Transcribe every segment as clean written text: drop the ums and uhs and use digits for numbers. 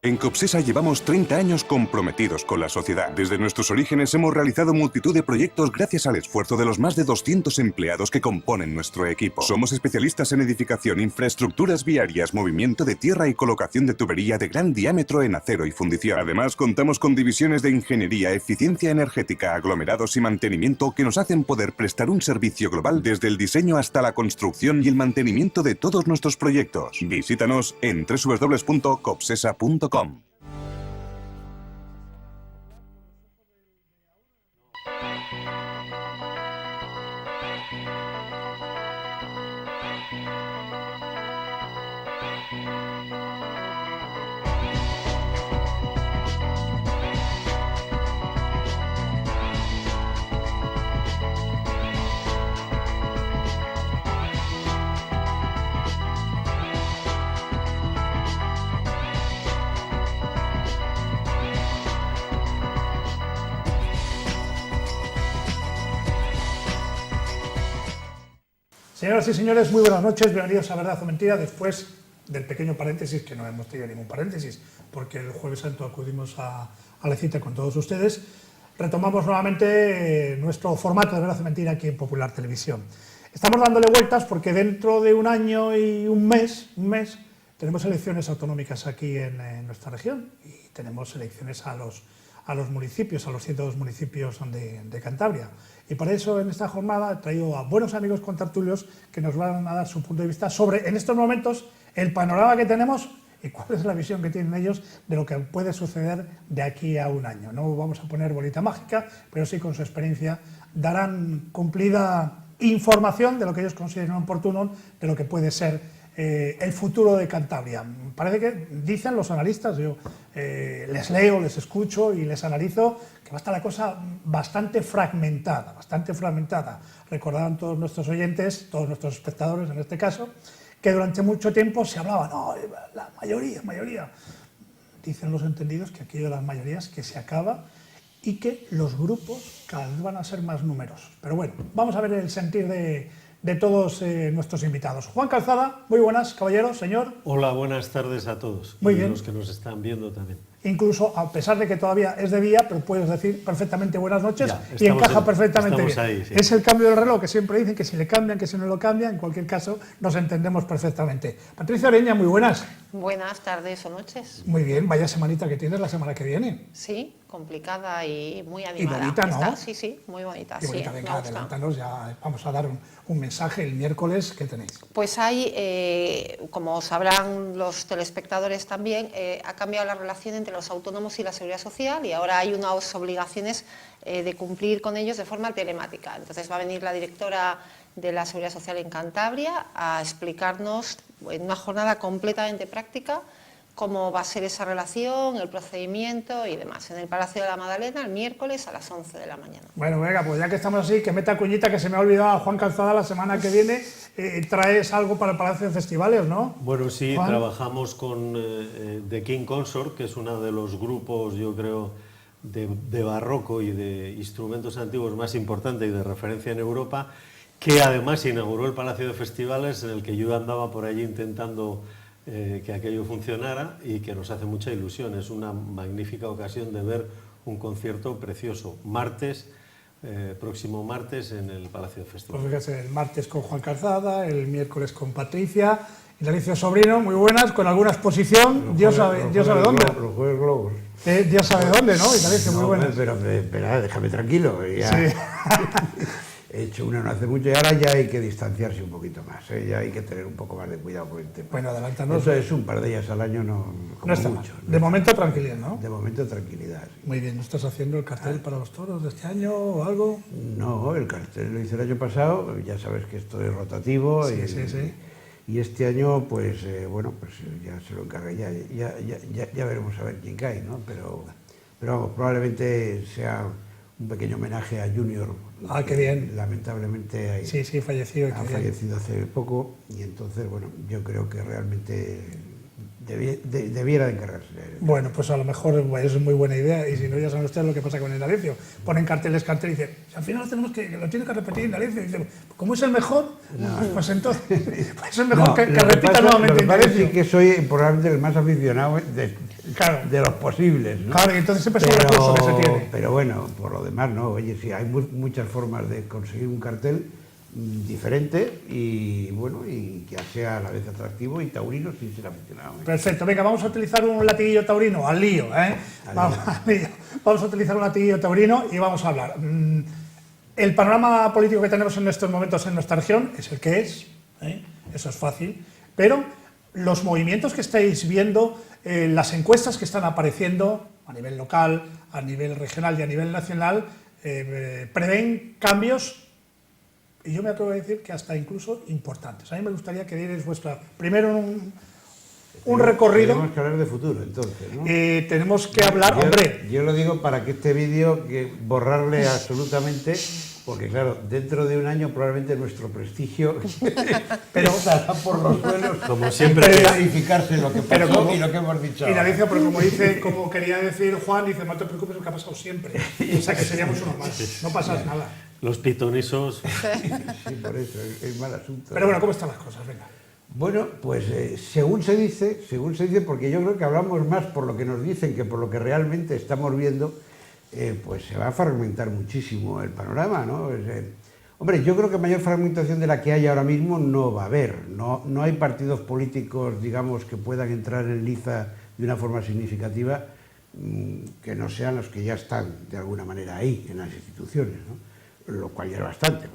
En Copsesa llevamos 30 años comprometidos con la sociedad. Desde nuestros orígenes hemos realizado multitud de proyectos gracias al esfuerzo de los más de 200 empleados que componen nuestro equipo. Somos especialistas en edificación, infraestructuras viarias, movimiento de tierra y colocación de tubería de gran diámetro en acero y fundición. Además, contamos con divisiones de ingeniería, eficiencia energética, aglomerados y mantenimiento que nos hacen poder prestar un servicio global desde el diseño hasta la construcción y el mantenimiento de todos nuestros proyectos. Visítanos en www.copsesa.com. Señoras y señores, muy buenas noches, bienvenidos a Verdad o Mentira, después del pequeño paréntesis, que no hemos tenido ningún paréntesis, porque el Jueves Santo acudimos a la cita con todos ustedes. Retomamos nuevamente nuestro formato de Verdad o Mentira aquí en Popular Televisión. Estamos dándole vueltas porque dentro de un año y un mes, tenemos elecciones autonómicas aquí en nuestra región y tenemos elecciones a los municipios, a los 102 municipios de Cantabria. Y para eso en esta jornada he traído a buenos amigos contertulios que nos van a dar su punto de vista sobre, en estos momentos, el panorama que tenemos y cuál es la visión que tienen ellos de lo que puede suceder de aquí a un año. No vamos a poner bolita mágica, pero sí con su experiencia darán cumplida información de lo que ellos consideran oportuno, de lo que puede ser el futuro de Cantabria. Parece que dicen los analistas, yo les leo, les escucho y les analizo, que va a estar la cosa bastante fragmentada. Recordarán todos nuestros oyentes, todos nuestros espectadores en este caso, que durante mucho tiempo se hablaba, no, la mayoría. Dicen los entendidos que aquello de las mayorías que se acaba y que los grupos cada vez van a ser más numerosos. Pero bueno, vamos a ver el sentir de todos nuestros invitados. Juan Calzada, muy buenas, caballero, señor. Hola, buenas tardes a todos. Muy y bien. Los que nos están viendo también. Incluso, a pesar de que todavía es de día, pero puedes decir perfectamente buenas noches y encaja perfectamente bien. Ahí, sí. Es el cambio del reloj que siempre dicen que si le cambian, que si no lo cambian, en cualquier caso nos entendemos perfectamente. Patricia Oreña, muy buenas. Buenas tardes o noches. Muy bien, vaya semanita que tienes la semana que viene. Sí, complicada y muy animada. Y bonita, ¿no? Está, sí, muy bonita. Qué bonita, sí, venga, adelántanos, ya vamos a dar un mensaje el miércoles, ¿qué tenéis? Pues hay, como sabrán los telespectadores también, ha cambiado la relación entre los autónomos y la Seguridad Social y ahora hay unas obligaciones de cumplir con ellos de forma telemática. Entonces va a venir la directora de la Seguridad Social en Cantabria a explicarnos en una jornada completamente práctica cómo va a ser esa relación, el procedimiento y demás, en el Palacio de la Madalena el miércoles a las 11 de la mañana. Bueno, venga, pues ya que estamos así, que meta cuñita, que se me ha olvidado a Juan Calzada la semana que viene, traes algo para el Palacio de Festivales, ¿no? Bueno, sí, Juan. trabajamos con The King Consort, que es uno de los grupos, yo creo, de barroco y de instrumentos antiguos más importantes y de referencia en Europa, que además inauguró el Palacio de Festivales, en el que yo andaba por allí intentando que aquello funcionara y que nos hace mucha ilusión. Es una magnífica ocasión de ver un concierto precioso. Próximo martes en el Palacio de Festivales. Pues fíjate, el martes con Juan Calzada, el miércoles con Patricia y Alicia Sobrino, muy buenas, con alguna exposición, Dios sabe dónde. Los Juegos Globos. Dios sabe dónde, ¿no? Y Alicia, muy No, buenas. pero espera, déjame tranquilo. Ya. Sí. He hecho una no hace mucho y ahora ya hay que distanciarse un poquito más, ya hay que tener un poco más de cuidado con el tema. Bueno, adelántanos. Eso es un par de días al año, no está mucho. mal. De momento tranquilidad, ¿no? De momento tranquilidad. Sí. Muy bien, ¿no estás haciendo el cartel para los toros de este año o algo? No, el cartel lo hice el año pasado, ya sabes que esto es rotativo. Sí. Y este año, pues bueno, pues ya se lo encargué, ya veremos a ver quién cae, ¿no? Pero vamos, probablemente sea un pequeño homenaje a Junior. Qué bien. Lamentablemente Sí, fallecido. ha fallecido hace poco y entonces, bueno, yo creo que realmente debiera de encargarse. Bueno, pues a lo mejor es muy buena idea y si no, ya saben ustedes lo que pasa con el Indalecio. Ponen carteles y dicen, al final lo tiene que repetir Indalecio. Y dicen, ¿cómo es el mejor? No. Pues entonces, pues es mejor que repita nuevamente Indalecio. Indalecio. Sí que soy probablemente el más aficionado Claro. de los posibles, ¿no? Claro, y entonces siempre es un recurso que se tiene. Pero bueno, por lo demás, no. Oye, sí, hay muchas formas de conseguir un cartel diferente y bueno, y que sea a la vez atractivo y taurino sin ser aficionado. Perfecto, venga, vamos a utilizar un latiguillo taurino, al lío, ¿eh? Vamos, al lío. Vamos a utilizar un latiguillo taurino y vamos a hablar. El panorama político que tenemos en estos momentos en nuestra región es el que es, ¿eh? Eso es fácil, pero los movimientos que estáis viendo, las encuestas que están apareciendo a nivel local, a nivel regional y a nivel nacional, prevén cambios. Y yo me atrevo a decir que hasta incluso importantes. A mí me gustaría que dierais primero un recorrido. Tenemos que hablar de futuro, entonces, ¿no? Tenemos que hablar, hombre. Yo lo digo para que este vídeo, que borrarle absolutamente, porque claro, dentro de un año probablemente nuestro prestigio estará por los suelos, como siempre, verificarse lo que pasó y lo que hemos dicho. Y la dice, pero como quería decir Juan, dice, no te preocupes, lo que ha pasado siempre. O sea, que seríamos uno más, no pasa nada. Los pitonisos. Sí, por eso, es mal asunto. Pero bueno, ¿cómo están las cosas? Venga. Bueno, pues según se dice, porque yo creo que hablamos más por lo que nos dicen que por lo que realmente estamos viendo, pues se va a fragmentar muchísimo el panorama, ¿no? Hombre, yo creo que mayor fragmentación de la que hay ahora mismo no va a haber. No hay partidos políticos, digamos, que puedan entrar en liza de una forma significativa que no sean los que ya están de alguna manera ahí, en las instituciones, ¿no? Lo cual ya es bastante,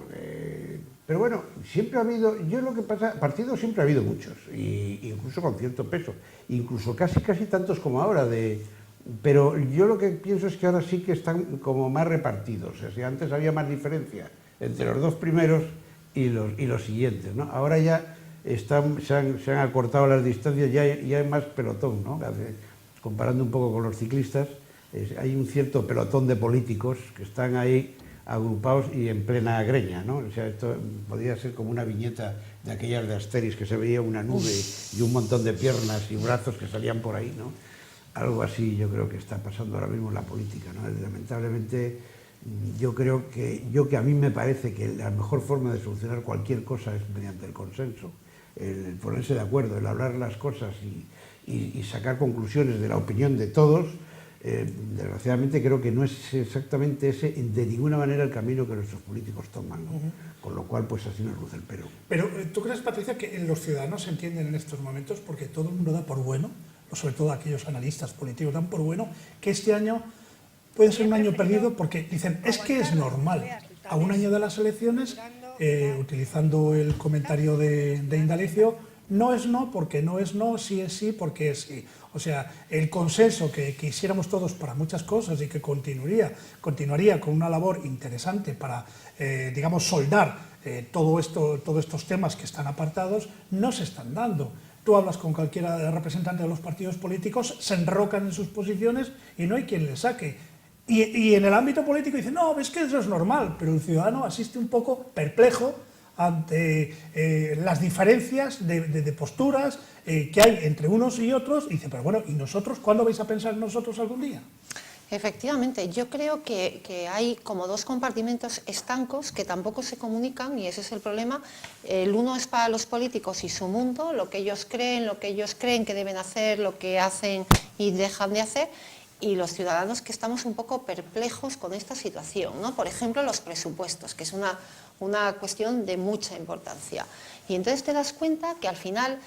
pero bueno, siempre ha habido, yo lo que pasa, partidos siempre ha habido muchos, incluso con cierto peso, incluso casi tantos como ahora, pero yo lo que pienso es que ahora sí que están como más repartidos, o sea, antes había más diferencia entre los dos primeros y los siguientes, ¿no? Ahora ya se han acortado las distancias, ya hay más pelotón, ¿no? Comparando un poco con los ciclistas, hay un cierto pelotón de políticos que están ahí agrupados y en plena greña, ¿no? O sea, esto podría ser como una viñeta de aquellas de Asterix, que se veía una nube y un montón de piernas y brazos que salían por ahí, ¿no? Algo así yo creo que está pasando ahora mismo en la política, ¿no? Lamentablemente, yo creo que a mí me parece que la mejor forma de solucionar cualquier cosa es mediante el consenso, el ponerse de acuerdo, el hablar las cosas y sacar conclusiones de la opinión de todos. Desgraciadamente creo que no es exactamente ese de ninguna manera el camino que nuestros políticos toman, ¿no? Con lo cual pues así nos luce el pelo. Pero ¿tú crees, Patricia, que los ciudadanos se entienden en estos momentos porque todo el mundo da por bueno, sobre todo aquellos analistas políticos dan por bueno que este año puede ser un año perdido porque dicen, es que es normal, a un año de las elecciones, utilizando el comentario de Indalecio, no es no porque no es no, sí es sí porque es sí. O sea, el consenso que quisiéramos todos para muchas cosas y que continuaría con una labor interesante para, digamos, soldar todos estos temas que están apartados, no se están dando. Tú hablas con cualquiera representante de los partidos políticos, se enrocan en sus posiciones y no hay quien les saque. Y en el ámbito político dicen, no, es que eso es normal, pero el ciudadano asiste un poco perplejo ante las diferencias de posturas que hay entre unos y otros, y dice, pero bueno, ¿y nosotros cuándo vais a pensar en nosotros algún día? Efectivamente, yo creo que hay como dos compartimentos estancos que tampoco se comunican y ese es el problema. El uno es para los políticos y su mundo, lo que ellos creen que deben hacer, lo que hacen y dejan de hacer, y los ciudadanos que estamos un poco perplejos con esta situación, ¿no? Por ejemplo, los presupuestos, que es una cuestión de mucha importancia. Y entonces te das cuenta que al final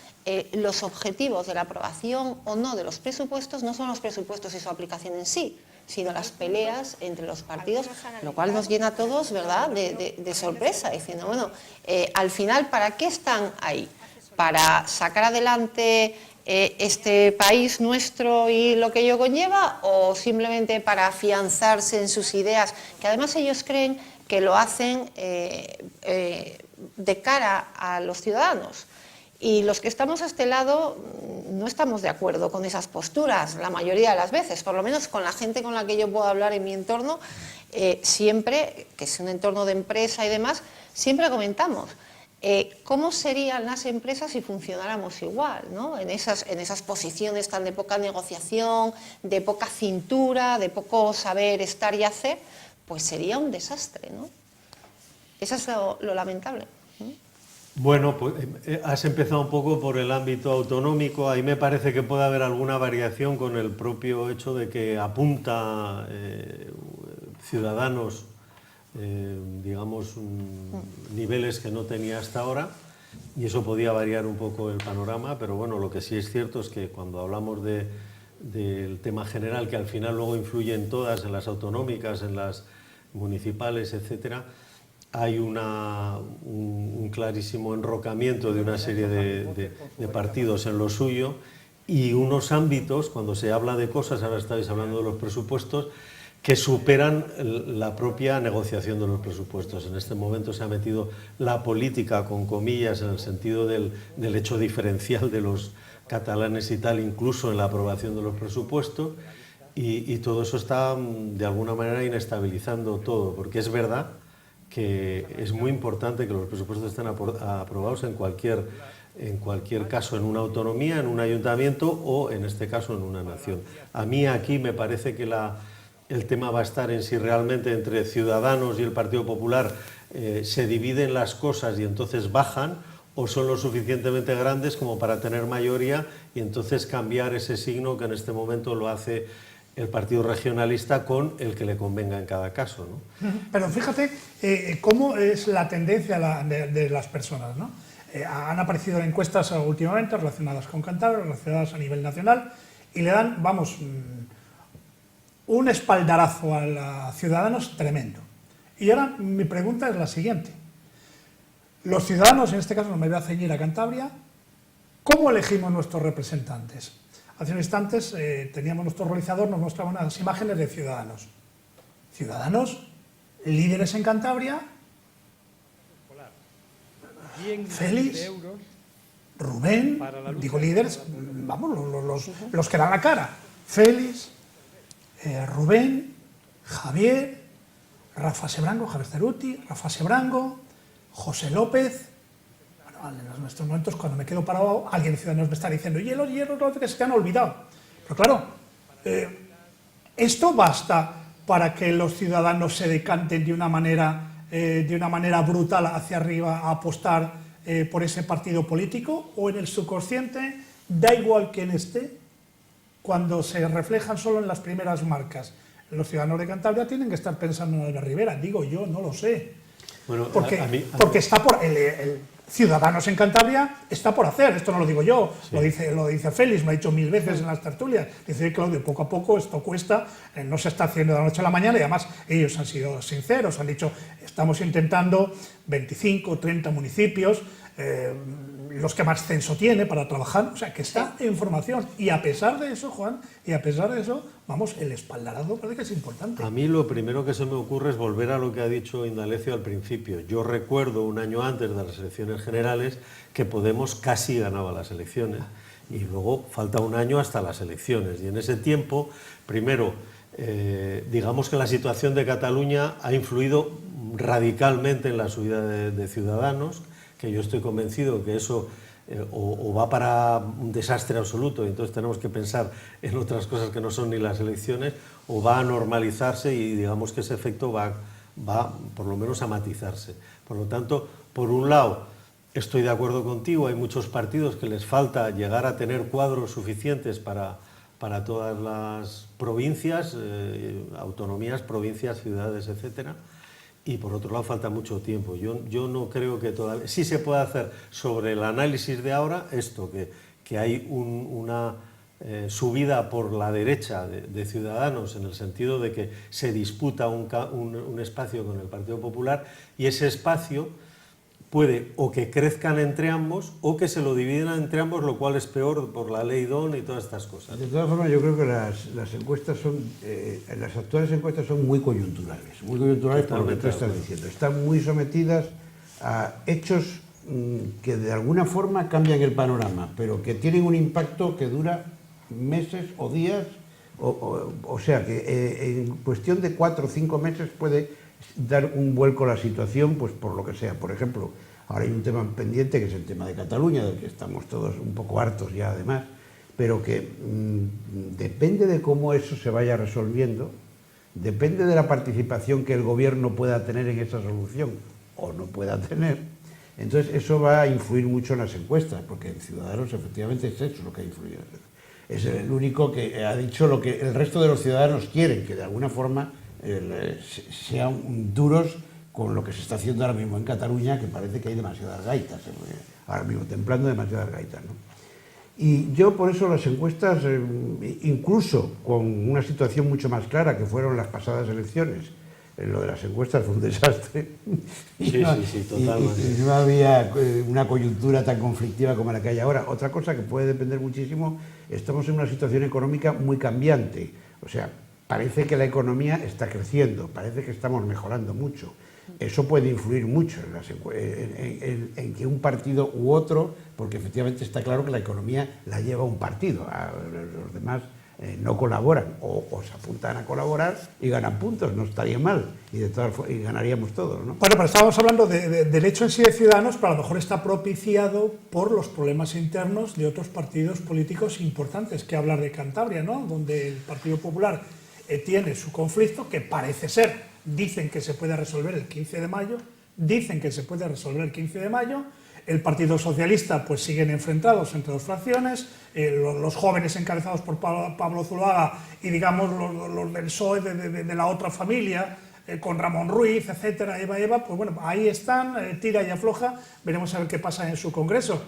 los objetivos de la aprobación o no de los presupuestos no son los presupuestos y su aplicación en sí, sino las peleas entre los partidos, lo cual nos llena a todos, ¿verdad?, de sorpresa, diciendo, bueno, al final, ¿para qué están ahí? ¿Para sacar adelante este país nuestro y lo que ello conlleva, o simplemente para afianzarse en sus ideas, que además ellos creen que lo hacen de cara a los ciudadanos? Y los que estamos a este lado no estamos de acuerdo con esas posturas la mayoría de las veces, por lo menos con la gente con la que yo puedo hablar en mi entorno, siempre, que es un entorno de empresa y demás, siempre comentamos cómo serían las empresas si funcionáramos igual, ¿no? En esas posiciones tan de poca negociación, de poca cintura, de poco saber estar y hacer, pues sería un desastre, ¿no? Eso es lo lamentable. Bueno, pues has empezado un poco por el ámbito autonómico. Ahí me parece que puede haber alguna variación con el propio hecho de que apunta Ciudadanos, digamos, niveles que no tenía hasta ahora, y eso podía variar un poco el panorama, pero bueno, lo que sí es cierto es que cuando hablamos del tema general, que al final luego influye en todas, en las autonómicas, en las municipales, etcétera, hay un clarísimo enrocamiento de una serie de partidos en lo suyo, y unos ámbitos, cuando se habla de cosas, ahora estáis hablando de los presupuestos, que superan la propia negociación de los presupuestos. En este momento se ha metido la política, con comillas, en el sentido del hecho diferencial de los catalanes y tal, incluso en la aprobación de los presupuestos, y todo eso está de alguna manera inestabilizando todo, porque es verdad que es muy importante que los presupuestos estén aprobados en cualquier caso, en una autonomía, en un ayuntamiento o, en este caso, en una nación. A mí aquí me parece que el tema va a estar en si realmente entre Ciudadanos y el Partido Popular se dividen las cosas y entonces bajan, o son lo suficientemente grandes como para tener mayoría y entonces cambiar ese signo que en este momento lo hace el partido regionalista con el que le convenga en cada caso, ¿no? Pero fíjate cómo es la tendencia de las personas, ¿no? Han aparecido encuestas últimamente relacionadas con Cantabria, relacionadas a nivel nacional, y le dan, vamos, un espaldarazo a los ciudadanos tremendo. Y ahora mi pregunta es la siguiente. Los ciudadanos, en este caso no me voy a ceñir a Cantabria, ¿cómo elegimos nuestros representantes? Hace unos instantes teníamos nuestro realizador, nos mostraba unas imágenes de ciudadanos. Ciudadanos, líderes en Cantabria, Félix, Rubén, digo líderes, vamos, los que dan la cara. Félix, Rubén, Javier, Rafa Sebrango, Javier Ceruti, Rafa Sebrango, José López. Bueno, en estos momentos, cuando me quedo parado, alguien de Ciudadanos me está diciendo, y los que se te han olvidado. Pero claro, esto basta para que los ciudadanos se decanten de una manera brutal hacia arriba a apostar por ese partido político, o en el subconsciente da igual quién esté, cuando se reflejan solo en las primeras marcas. Los ciudadanos de Cantabria tienen que estar pensando en Albert Rivera, digo yo, no lo sé. Bueno, porque está por el Ciudadanos en Cantabria está por hacer, esto no lo digo yo, sí. lo dice Félix, lo ha dicho 1000 veces en las tertulias. Dice, Claudio, poco a poco esto cuesta, no se está haciendo de la noche a la mañana, y además ellos han sido sinceros, han dicho, estamos intentando 25, 30 municipios, los que más censo tiene para trabajar, o sea, que está en formación. Y a pesar de eso, Juan, vamos, el espaldarazo parece que es importante. A mí lo primero que se me ocurre es volver a lo que ha dicho Indalecio al principio. Yo recuerdo un año antes de las elecciones generales que Podemos casi ganaba las elecciones, y luego falta un año hasta las elecciones, y en ese tiempo, primero, digamos que la situación de Cataluña ha influido radicalmente en la subida de Ciudadanos, que yo estoy convencido que eso o va para un desastre absoluto, y entonces tenemos que pensar en otras cosas que no son ni las elecciones, o va a normalizarse y digamos que ese efecto va por lo menos a matizarse. Por lo tanto, por un lado, estoy de acuerdo contigo, hay muchos partidos que les falta llegar a tener cuadros suficientes para todas las provincias, autonomías, provincias, ciudades, etcétera. Y por otro lado falta mucho tiempo. Yo no creo que todavía... Sí se puede hacer sobre el análisis de ahora esto, que hay una subida por la derecha de Ciudadanos, en el sentido de que se disputa un espacio con el Partido Popular, y ese espacio puede o que crezcan entre ambos o que se lo dividan entre ambos, lo cual es peor por la ley DON y todas estas cosas. De todas formas, yo creo que las encuestas las actuales encuestas son muy coyunturales por lo que tú estás diciendo. Están muy sometidas a hechos que de alguna forma cambian el panorama, pero que tienen un impacto que dura meses o días, o sea que en cuestión de 4 o 5 meses puede dar un vuelco a la situación, pues por lo que sea. Por ejemplo, ahora hay un tema pendiente que es el tema de Cataluña, del que estamos todos un poco hartos ya además, pero que depende de cómo eso se vaya resolviendo, depende de la participación que el gobierno pueda tener en esa solución o no pueda tener, Entonces eso va a influir mucho en las encuestas, porque en Ciudadanos efectivamente es eso lo que ha influido. Es el único que ha dicho lo que el resto de los ciudadanos quieren, que de alguna forma sean duros con lo que se está haciendo ahora mismo en Cataluña, que parece que hay demasiadas gaitas, ahora mismo templando demasiadas gaitas, ¿no? Y yo por eso las encuestas, incluso con una situación mucho más clara que fueron las pasadas elecciones, lo de las encuestas fue un desastre. Sí, totalmente. Y no había una coyuntura tan conflictiva como la que hay ahora. Otra cosa que puede depender muchísimo, estamos en una situación económica muy cambiante. O sea, parece que la economía está creciendo, parece que estamos mejorando mucho. Eso puede influir mucho en que un partido u otro, porque efectivamente está claro que la economía la lleva un partido, los demás no colaboran o se apuntan a colaborar y ganan puntos, no estaría mal y ganaríamos todos, ¿no? Bueno, pero estábamos hablando del hecho en sí de Ciudadanos, pero a lo mejor está propiciado por los problemas internos de otros partidos políticos importantes, que hablar de Cantabria, ¿no? Donde el Partido Popular tiene su conflicto, que parece ser, dicen que se puede resolver el 15 de mayo, el Partido Socialista pues siguen enfrentados entre dos fracciones, los jóvenes encabezados por Pablo Zuluaga y digamos los del PSOE de la otra familia, con Ramón Ruiz, etcétera, Eva, pues bueno, ahí están, tira y afloja, veremos a ver qué pasa en su congreso.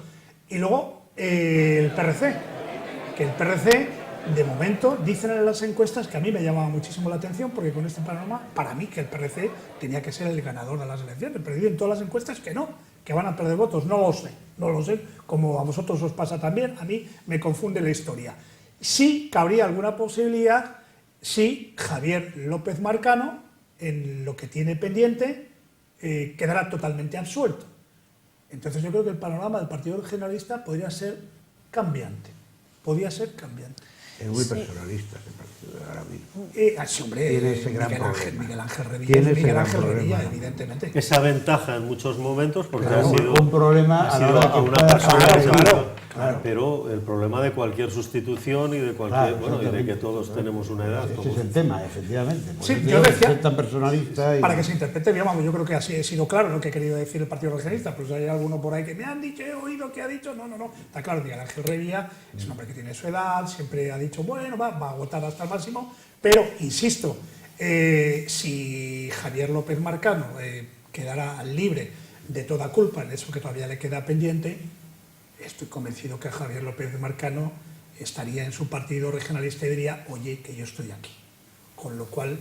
Y luego el PRC, que el PRC de momento dicen en las encuestas, que a mí me llamaba muchísimo la atención, porque con este panorama, para mí que el PRC tenía que ser el ganador de las elecciones, pero en todas las encuestas que no, que van a perder votos, no lo sé, como a vosotros os pasa también, a mí me confunde la historia. Sí cabría alguna posibilidad si Javier López Marcano, en lo que tiene pendiente, quedará totalmente absuelto. Entonces yo creo que el panorama del Partido Regionalista podría ser cambiante, Es muy personalista ese partido ahora mismo. Sí, hombre, Tiene ese gran problema. Miguel Ángel Revilla, evidentemente. Esa ventaja en muchos momentos, porque Claro, ha sido un problema ha a la sido hora a que una pueda persona pagar, exacto. claro. Pero el problema de cualquier sustitución y de cualquier, Claro, y de que todos tenemos una edad. Ese es el tema, efectivamente. Por Sí, eso yo decía, es tan personalista. para que se interprete bien, vamos, yo creo que así he sido claro lo que he querido decir el Partido Regionalista, pues hay alguno por ahí que me han dicho, he oído que ha dicho, no, está claro, Miguel Ángel Revilla es un hombre que tiene su edad, siempre ha dicho, bueno, va a agotar hasta el máximo, pero, insisto, si Javier López Marcano quedara libre de toda culpa en eso que todavía le queda pendiente, estoy convencido que Javier López Marcano estaría en su partido regionalista y diría, oye, que yo estoy aquí. Con lo cual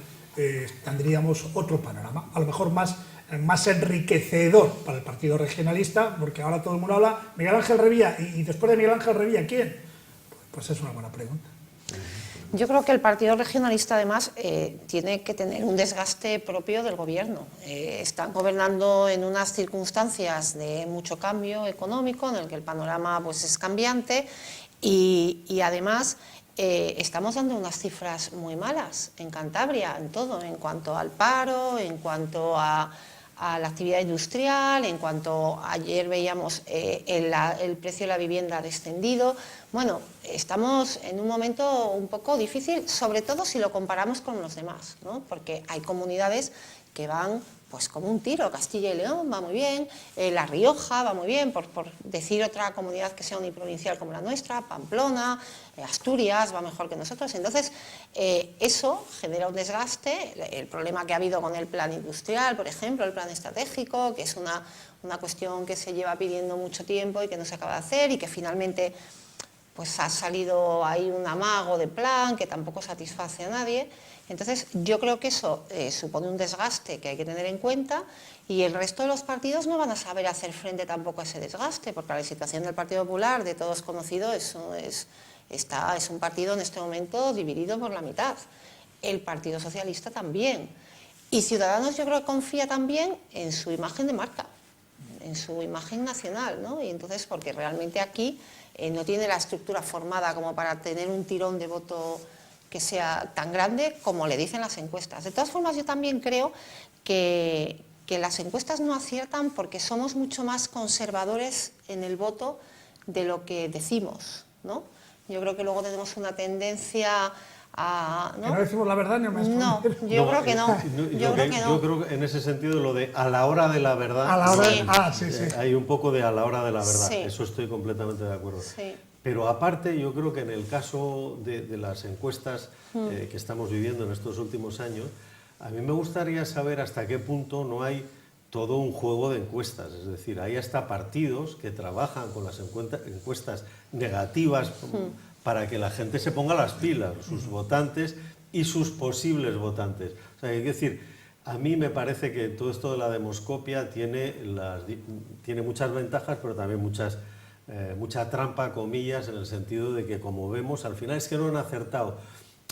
tendríamos otro panorama, a lo mejor más enriquecedor para el partido regionalista, porque ahora todo el mundo habla Miguel Ángel Revilla, y después de Miguel Ángel Revilla, ¿quién? Pues es una buena pregunta. Yo creo que el Partido Regionalista, además, tiene que tener un desgaste propio del gobierno. Están gobernando en unas circunstancias de mucho cambio económico, en el que el panorama pues, es cambiante, y además estamos dando unas cifras muy malas en Cantabria, en todo, en cuanto al paro, en cuanto a la actividad industrial, en cuanto ayer veíamos el precio de la vivienda descendido. Bueno, estamos en un momento un poco difícil, sobre todo si lo comparamos con los demás, ¿no? Porque hay comunidades que van pues como un tiro. Castilla y León va muy bien, La Rioja va muy bien, por decir otra comunidad que sea uniprovincial como la nuestra, Pamplona, Asturias va mejor que nosotros. Entonces, eso genera un desgaste. El problema que ha habido con el plan industrial, por ejemplo, el plan estratégico, que es una cuestión que se lleva pidiendo mucho tiempo y que no se acaba de hacer, y que finalmente pues ha salido ahí un amago de plan que tampoco satisface a nadie. Entonces, yo creo que eso supone un desgaste que hay que tener en cuenta, y el resto de los partidos no van a saber hacer frente tampoco a ese desgaste, porque la situación del Partido Popular, de todos conocido, es un partido en este momento dividido por la mitad. El Partido Socialista también. Y Ciudadanos yo creo que confía también en su imagen de marca, en su imagen nacional, ¿no? Y entonces, porque realmente aquí no tiene la estructura formada como para tener un tirón de voto que sea tan grande como le dicen las encuestas. De todas formas, yo también creo que las encuestas no aciertan porque somos mucho más conservadores en el voto de lo que decimos, ¿no? Yo creo que luego tenemos una tendencia ¿no? Que no decimos la verdad ni me No, yo creo que no. Yo creo que no. Yo creo que en ese sentido lo de a la hora de la verdad, A la hora Sí. sí. hay un poco de a la hora de la verdad, Sí. eso estoy completamente de acuerdo. Sí. Pero aparte, yo creo que en el caso de las encuestas que estamos viviendo en estos últimos años, a mí me gustaría saber hasta qué punto no hay todo un juego de encuestas. Es decir, hay hasta partidos que trabajan con las encuestas negativas para que la gente se ponga las pilas, sus votantes y sus posibles votantes. O sea, hay que decir, a mí me parece que todo esto de la demoscopia tiene muchas ventajas, pero también mucha trampa, comillas, en el sentido de que, como vemos, al final es que no han acertado.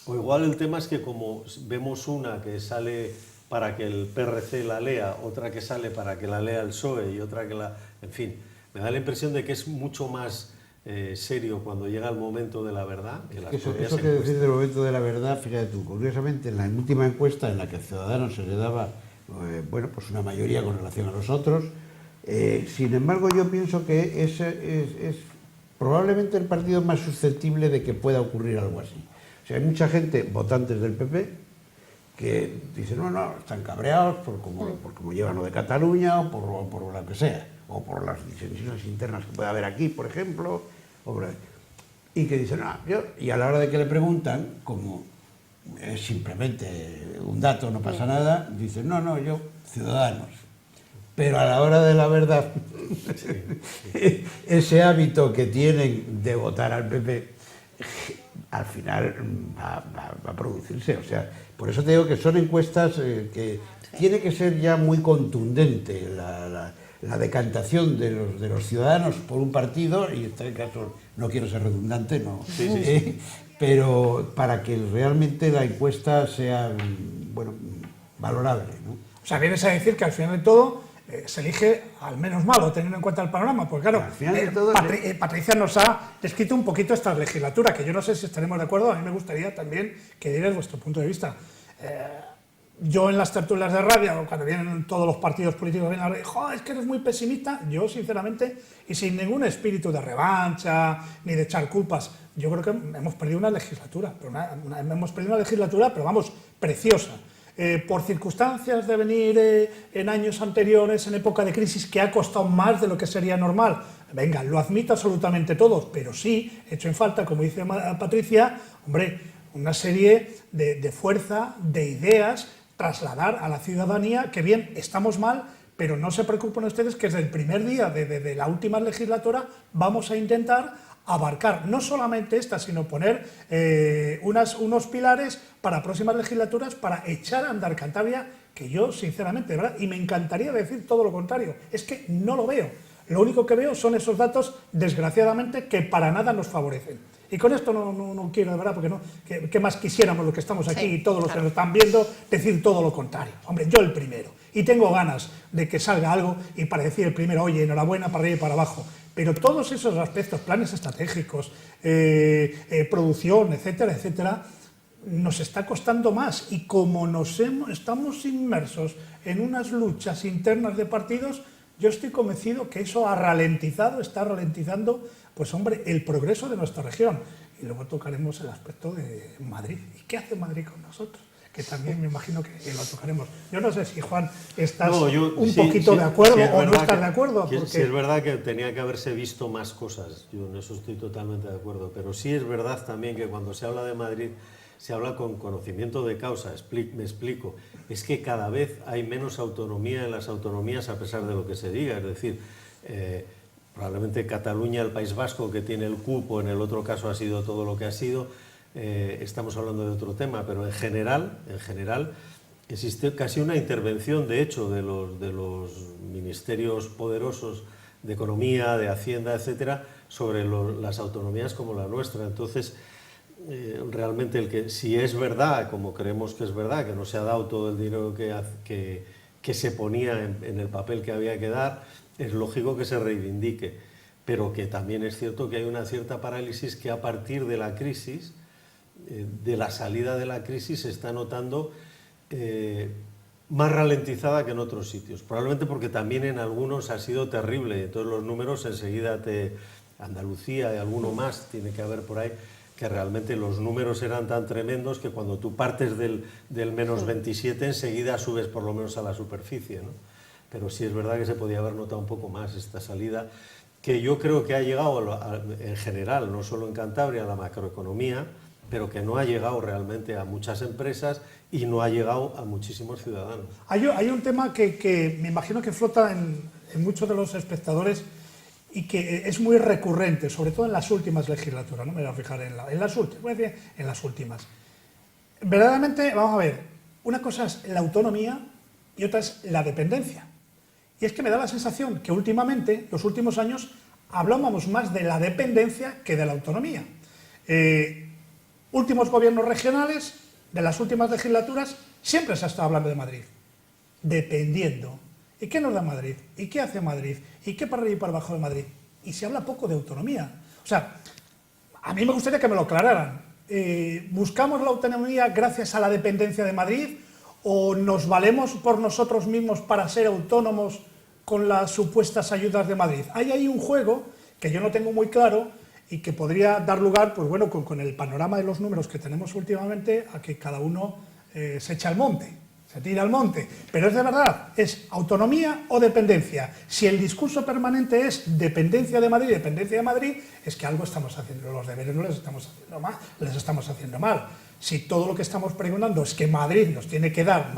O igual el tema es que como vemos una que sale para que el PRC la lea, otra que sale para que la lea el PSOE y otra que la... En fin, me da la impresión de que es mucho más serio cuando llega el momento de la verdad que las propias Eso que encuestas. decir del momento de la verdad, fíjate tú, curiosamente en la última encuesta en la que a Ciudadanos se le daba bueno, pues una mayoría con relación a los otros, sin embargo yo pienso que es probablemente el partido más susceptible de que pueda ocurrir algo así. O sea, hay mucha gente, votantes del PP, que dicen, no, están cabreados por cómo llevan lo de Cataluña o por lo que sea, o por las disensiones internas que puede haber aquí, por ejemplo, y que dicen, y a la hora de que le preguntan, como es simplemente un dato, no pasa nada, dicen, no, yo, Ciudadanos. Pero a la hora de la verdad, ese hábito que tienen de votar al PP, al final va a producirse. O sea, por eso te digo que son encuestas que tiene que ser ya muy contundente la decantación de los ciudadanos por un partido, y en este caso no quiero ser redundante, no, pero para que realmente la encuesta sea valorable, ¿no? O sea, vienes a decir que al final de todo se elige al menos malo, teniendo en cuenta el panorama, porque claro, Al final de todo, Patricia nos ha descrito un poquito esta legislatura, que yo no sé si estaremos de acuerdo. A mí me gustaría también que dierais vuestro punto de vista. Yo en las tertulias de radio, cuando vienen todos los partidos políticos, vienen a hablar, es que eres muy pesimista. Yo, sinceramente, y sin ningún espíritu de revancha ni de echar culpas, yo creo que hemos perdido una legislatura, pero vamos, preciosa. Por circunstancias de venir en años anteriores, en época de crisis, que ha costado más de lo que sería normal. Venga, lo admito absolutamente todos, pero sí, hecho en falta, como dice Patricia, hombre, una serie de fuerza, de ideas, trasladar a la ciudadanía que bien, estamos mal, pero no se preocupen ustedes que desde el primer día de la última legislatura vamos a intentar abarcar no solamente esta, sino poner unos pilares para próximas legislaturas para echar a andar Cantabria, que yo sinceramente, de verdad, y me encantaría decir todo lo contrario, es que no lo veo. Lo único que veo son esos datos, desgraciadamente, que para nada nos favorecen. Y con esto no quiero, de verdad, porque ¿qué más quisiéramos los que estamos aquí y todos los que nos están viendo decir todo lo contrario? Hombre, yo el primero. Y tengo ganas de que salga algo y para decir el primero, oye, enhorabuena, para arriba y para abajo. Pero todos esos aspectos, planes estratégicos, producción, etcétera, etcétera, nos está costando más. Y como estamos inmersos en unas luchas internas de partidos, yo estoy convencido que eso está ralentizando, pues hombre, el progreso de nuestra región. Y luego tocaremos el aspecto de Madrid. ¿Y qué hace Madrid con nosotros? Que también me imagino que lo tocaremos. Yo no sé si, Juan, estás un poquito de acuerdo o no estás de acuerdo. Porque... Sí, es verdad que tenía que haberse visto más cosas, yo en eso estoy totalmente de acuerdo, pero sí es verdad también que cuando se habla de Madrid se habla con conocimiento de causa. Me explico, es que cada vez hay menos autonomía en las autonomías a pesar de lo que se diga, es decir, probablemente Cataluña, el País Vasco, que tiene el cupo, en el otro caso ha sido todo lo que ha sido. Estamos hablando de otro tema, pero en general existe casi una intervención, de hecho, de los ministerios poderosos de Economía, de Hacienda, etcétera, sobre las autonomías como la nuestra. Entonces, realmente si es verdad, como creemos que es verdad, que no se ha dado todo el dinero que se ponía en el papel que había que dar, es lógico que se reivindique, pero que también es cierto que hay una cierta parálisis que a partir de la crisis, de la salida de la crisis, se está notando más ralentizada que en otros sitios. Probablemente porque también en algunos ha sido terrible. Entonces los números enseguida Andalucía y alguno más tiene que haber por ahí, que realmente los números eran tan tremendos que cuando tú partes del menos 27 enseguida subes por lo menos a la superficie, ¿no? Pero sí es verdad que se podía haber notado un poco más esta salida, que yo creo que ha llegado en general, no solo en Cantabria, a la macroeconomía, pero que no ha llegado realmente a muchas empresas y no ha llegado a muchísimos ciudadanos. Hay un tema que me imagino que flota en muchos de los espectadores y que es muy recurrente, sobre todo en las últimas legislaturas, no me voy a fijar en las últimas, voy a decir en las últimas. Verdaderamente, vamos a ver, una cosa es la autonomía y otra es la dependencia. Y es que me da la sensación que últimamente, los últimos años, hablábamos más de la dependencia que de la autonomía. Últimos gobiernos regionales, de las últimas legislaturas, siempre se ha estado hablando de Madrid, dependiendo. ¿Y qué nos da Madrid? ¿Y qué hace Madrid? ¿Y qué para arriba y para abajo de Madrid? Y se habla poco de autonomía. O sea, a mí me gustaría que me lo aclararan. ¿Buscamos la autonomía gracias a la dependencia de Madrid o nos valemos por nosotros mismos para ser autónomos con las supuestas ayudas de Madrid? Hay ahí un juego que yo no tengo muy claro y que podría dar lugar, pues bueno, con el panorama de los números que tenemos últimamente, a que cada uno se echa al monte, se tira al monte. Pero es de verdad, ¿es autonomía o dependencia? Si el discurso permanente es dependencia de Madrid, es que algo estamos haciendo, los deberes no les estamos haciendo mal, les estamos haciendo mal. Si todo lo que estamos preguntando es que Madrid nos tiene que dar,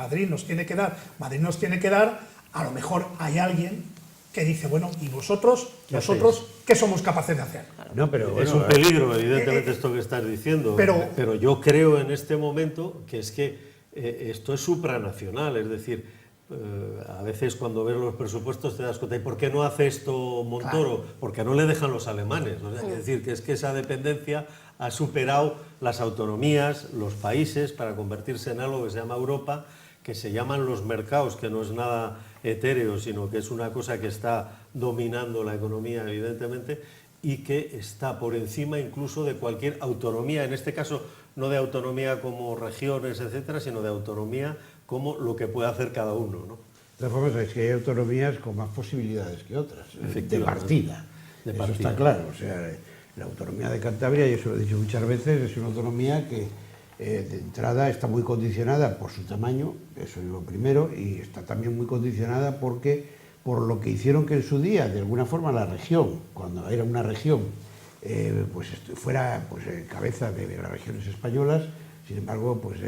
a lo mejor hay alguien que dice, bueno, ¿y nosotros qué somos capaces de hacer? No, pero bueno, es un peligro, evidentemente, esto que estás diciendo, pero yo creo en este momento que es que esto es supranacional, es decir, a veces cuando ves los presupuestos te das cuenta, ¿y por qué no hace esto Montoro? Claro. Porque no le dejan los alemanes, o sea, hay que decir que es que esa dependencia ha superado las autonomías, los países, para convertirse en algo que se llama Europa, que se llaman los mercados, que no es nada etéreo, sino que es una cosa que está dominando la economía, evidentemente, y que está por encima incluso de cualquier autonomía, en este caso no de autonomía como regiones, etcétera, sino de autonomía como lo que puede hacer cada uno, ¿no? De todas formas, es que hay autonomías con más posibilidades que otras, de partida. Eso está claro. O sea, la autonomía de Cantabria, y eso lo he dicho muchas veces, es una autonomía que de entrada está muy condicionada por su tamaño, eso es lo primero, y está también muy condicionada por lo que hicieron que en su día, de alguna forma, la región, cuando era una región, pues fuera cabeza de las regiones españolas. Sin embargo, pues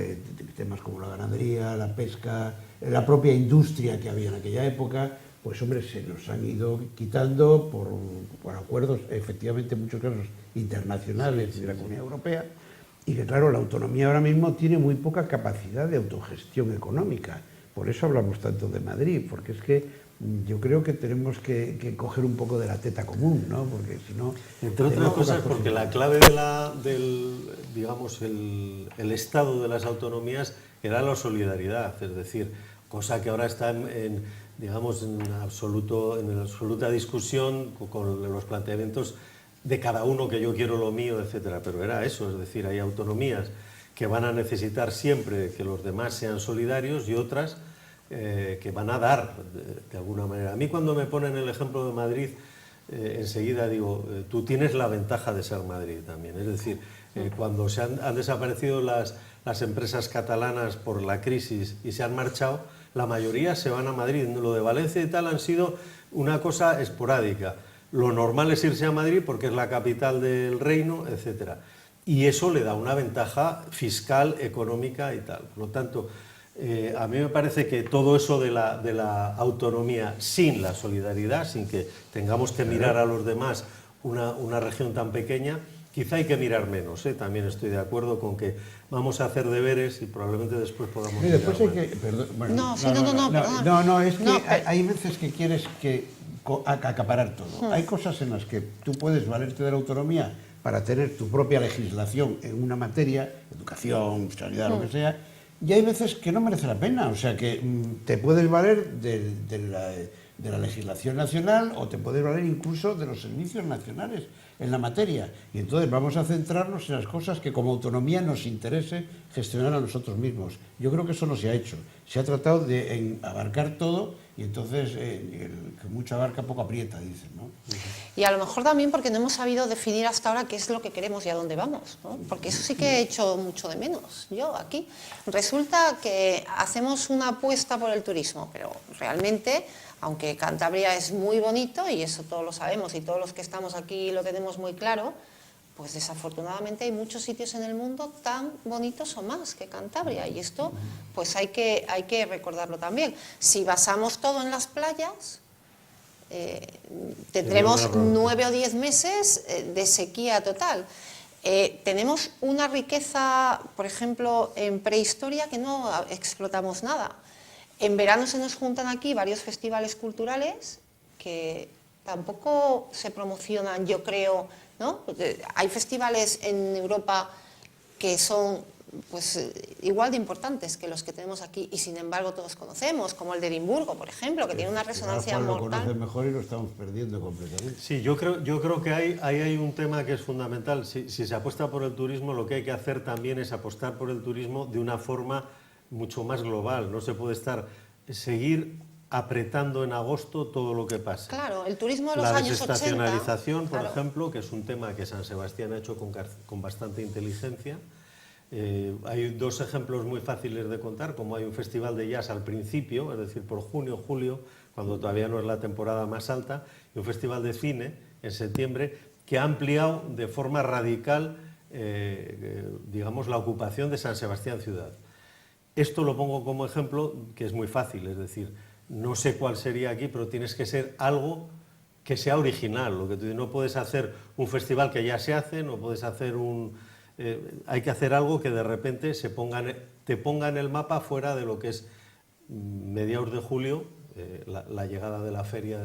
temas como la ganadería, la pesca, la propia industria que había en aquella época, pues hombre, se nos han ido quitando por acuerdos, efectivamente, en muchos casos internacionales de la Comunidad Europea, y que claro, la autonomía ahora mismo tiene muy poca capacidad de autogestión económica. Por eso hablamos tanto de Madrid, porque es que yo creo que tenemos que coger un poco de la teta común, ¿no? Porque si no... Entre otras cosas, porque la clave del digamos, el estado de las autonomías era la solidaridad, es decir, cosa que ahora está digamos, en absoluta discusión con los planteamientos de cada uno, que yo quiero lo mío, etcétera. Pero era eso, es decir, hay autonomías que van a necesitar siempre que los demás sean solidarios y otras que van a dar de alguna manera. A mí cuando me ponen el ejemplo de Madrid, enseguida digo, tú tienes la ventaja de ser Madrid también. Es decir, cuando han desaparecido las empresas catalanas por la crisis y se han marchado, la mayoría se van a Madrid. Lo de Valencia y tal han sido una cosa esporádica. Lo normal es irse a Madrid porque es la capital del reino, etcétera. Y eso le da una ventaja fiscal, económica y tal. Por lo tanto, a mí me parece que todo eso de la autonomía sin la solidaridad, sin que tengamos que mirar a los demás una región tan pequeña, quizá hay que mirar menos, ¿eh? También estoy de acuerdo con que vamos a hacer deberes y probablemente después podamos... Y después hay que... Perdón, bueno, no, es que hay veces que quieres acaparar todo. Hay cosas en las que tú puedes valerte de la autonomía para tener tu propia legislación en una materia, educación, sanidad, lo que sea, y hay veces que no merece la pena, o sea que te puedes valer de la legislación nacional o te puedes valer incluso de los servicios nacionales en la materia. Y entonces vamos a centrarnos en las cosas que como autonomía nos interese gestionar a nosotros mismos. Yo creo que eso no se ha hecho. Se ha tratado de abarcar todo y entonces el que mucho abarca poco aprieta, dicen, ¿no? Y a lo mejor también porque no hemos sabido definir hasta ahora qué es lo que queremos y a dónde vamos, ¿no? Porque eso sí que he hecho mucho de menos yo aquí. Resulta que hacemos una apuesta por el turismo, pero realmente, aunque Cantabria es muy bonito, y eso todos lo sabemos y todos los que estamos aquí lo tenemos muy claro, pues desafortunadamente hay muchos sitios en el mundo tan bonitos o más que Cantabria, y esto pues hay que recordarlo también. Si basamos todo en las playas, tendremos 9 o 10 meses de sequía total. Tenemos una riqueza, por ejemplo, en prehistoria que no explotamos nada. En verano se nos juntan aquí varios festivales culturales que tampoco se promocionan, yo creo, ¿no? Hay festivales en Europa que son pues igual de importantes que los que tenemos aquí y sin embargo todos conocemos, como el de Edimburgo, por ejemplo, que tiene una resonancia Lo mortal. conoce mejor y lo estamos perdiendo completamente. Sí, yo creo que ahí hay un tema que es fundamental. Si se apuesta por el turismo, lo que hay que hacer también es apostar por el turismo de una forma mucho más global. No se puede seguir apretando en agosto todo lo que pasa. Claro, el turismo de los La años 80. desestacionalización, por claro. ejemplo, que es un tema que San Sebastián ha hecho con bastante inteligencia. Hay dos ejemplos muy fáciles de contar, como hay un festival de jazz al principio, es decir, por junio, julio, cuando todavía no es la temporada más alta, y un festival de cine en septiembre, que ha ampliado de forma radical, digamos, la ocupación de San Sebastián ciudad. Esto lo pongo como ejemplo, que es muy fácil, es decir, no sé cuál sería aquí, pero tienes que ser algo que sea original. Lo que tú no puedes hacer un festival que ya se hace, no puedes hacer hay que hacer algo que de repente te ponga en el mapa fuera de lo que es mediados de julio, la llegada de la feria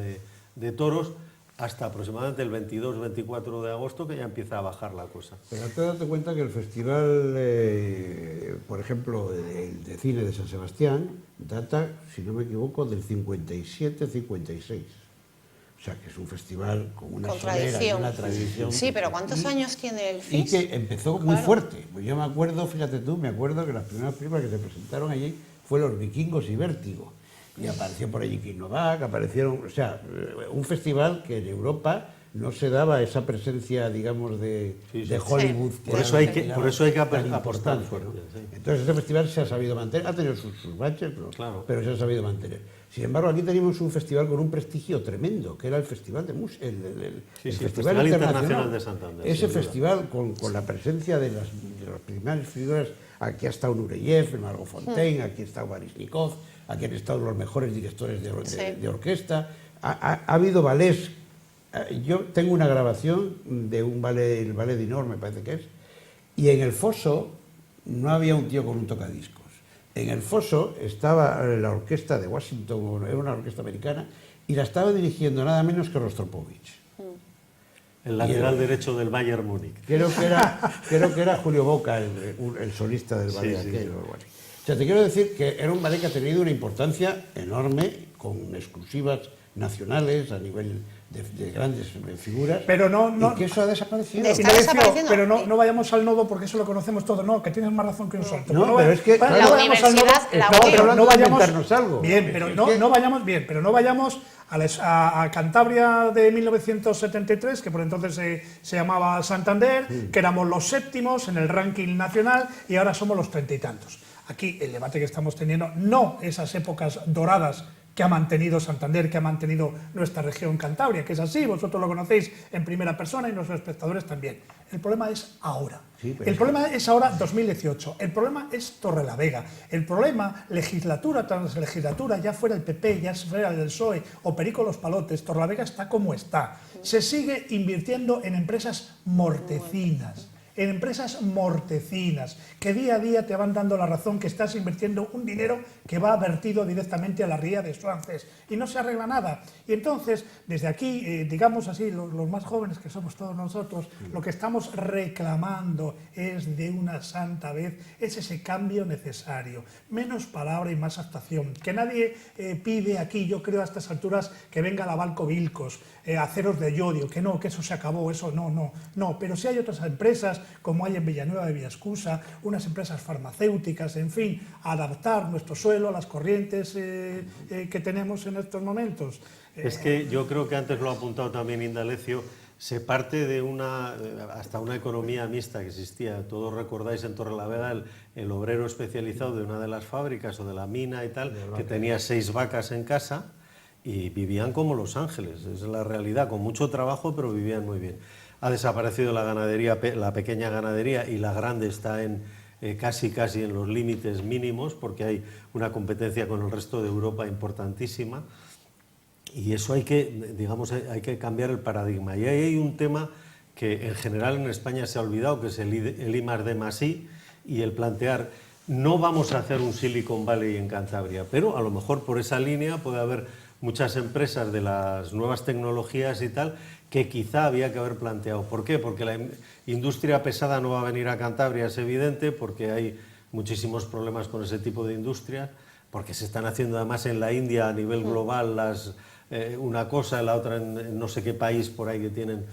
de toros, hasta aproximadamente el 22-24 de agosto, que ya empieza a bajar la cosa. Pero te das cuenta que el festival, por ejemplo, de cine de San Sebastián, data, si no me equivoco, del 57-56. O sea, que es un festival con una solera y una tradición. Sí, pero ¿cuántos años tiene el FIS? Y que empezó muy fuerte. Pues yo me acuerdo, fíjate tú, que las primeras películas que se presentaron allí fue Los Vikingos y Vértigo. Y apareció por allí King Novak, aparecieron, o sea, un festival que en Europa no se daba esa presencia, digamos, de Hollywood. Sí. Por eso hay que apostar importante, fuerte, ¿no? sí. Entonces ese festival se ha sabido mantener, ha tenido sus baches, Claro. pero se ha sabido mantener. Sin embargo, aquí teníamos un festival con un prestigio tremendo, que era el Festival de Música, el Festival Internacional de Santander. Ese sin duda. festival con la presencia de las primeras figuras, aquí ha estado Nureyev, Margot Fontaine, aquí ha estado Baryshnikov, aquí han estado los mejores directores de orquesta, ha habido ballets. Yo tengo una grabación de un ballet, el ballet d'Inor, me parece que es, y en el foso no había un tío con un tocadiscos. En el foso estaba la orquesta de Washington, era una orquesta americana, y la estaba dirigiendo nada menos que Rostropovich. El lateral derecho del Bayern Múnich. Creo que era Julio Boca, el solista del ballet aquel. Bueno. O sea, te quiero decir que era un ballet que ha tenido una importancia enorme, con exclusivas nacionales a nivel de grandes figuras, Pero no, y que eso ha desaparecido. Está Silencio, desapareciendo. pero no vayamos al nodo porque eso lo conocemos todos. No, que tienes más razón que un salto. No, pero es que no la vayamos al nodo, universidad, la estamos UNED. hablando de inventarnos algo. Bien, pero Es no que- no vayamos a Cantabria de 1973, que por entonces se llamaba Santander, que éramos los séptimos en el ranking nacional y ahora somos los 30 y tantos. Aquí el debate que estamos teniendo, no esas épocas doradas que ha mantenido Santander, que ha mantenido nuestra región Cantabria, que es así, vosotros lo conocéis en primera persona y nuestros espectadores también. El problema es ahora. Sí, pero El problema es ahora 2018. El problema es Torrelavega. El problema, legislatura tras legislatura, ya fuera el PP, ya fuera el PSOE o Perico Los Palotes, Torrelavega está como está. Se sigue invirtiendo en empresas mortecinas. en empresas mortecinas, que día a día te van dando la razón que estás invirtiendo un dinero que va vertido directamente a la ría de Suances y no se arregla nada. Y entonces, desde aquí, digamos así, los más jóvenes que somos todos nosotros, lo que estamos reclamando es de una santa vez, es ese cambio necesario, menos palabra y más actuación, que nadie pide aquí, yo creo a estas alturas, que venga la Balco Vilcos, aceros de Llodio, que no, que eso se acabó, eso no, pero sí hay otras empresas, como hay en Villanueva de Villaescusa, unas empresas farmacéuticas, en fin, adaptar nuestro suelo a las corrientes que tenemos en estos momentos. Es que yo creo que antes lo ha apuntado también Indalecio, se parte de hasta una economía mixta que existía. Todos recordáis en Torrelavega el obrero especializado de una de las fábricas o de la mina y tal, que tenía 6 vacas en casa y vivían como Los Ángeles, es la realidad, con mucho trabajo, pero vivían muy bien. Ha desaparecido la ganadería, la pequeña ganadería, y la grande está en casi en los límites mínimos, porque hay una competencia con el resto de Europa importantísima, y eso hay que cambiar el paradigma. Y ahí hay un tema que en general en España se ha olvidado, que es el I+D+I, y el plantear, no vamos a hacer un Silicon Valley en Cantabria, pero a lo mejor por esa línea puede haber muchas empresas de las nuevas tecnologías y tal, que quizá había que haber planteado. ¿Por qué? Porque la industria pesada no va a venir a Cantabria, es evidente, porque hay muchísimos problemas con ese tipo de industrias, porque se están haciendo además en la India a nivel global una cosa, la otra en no sé qué país por ahí que tienen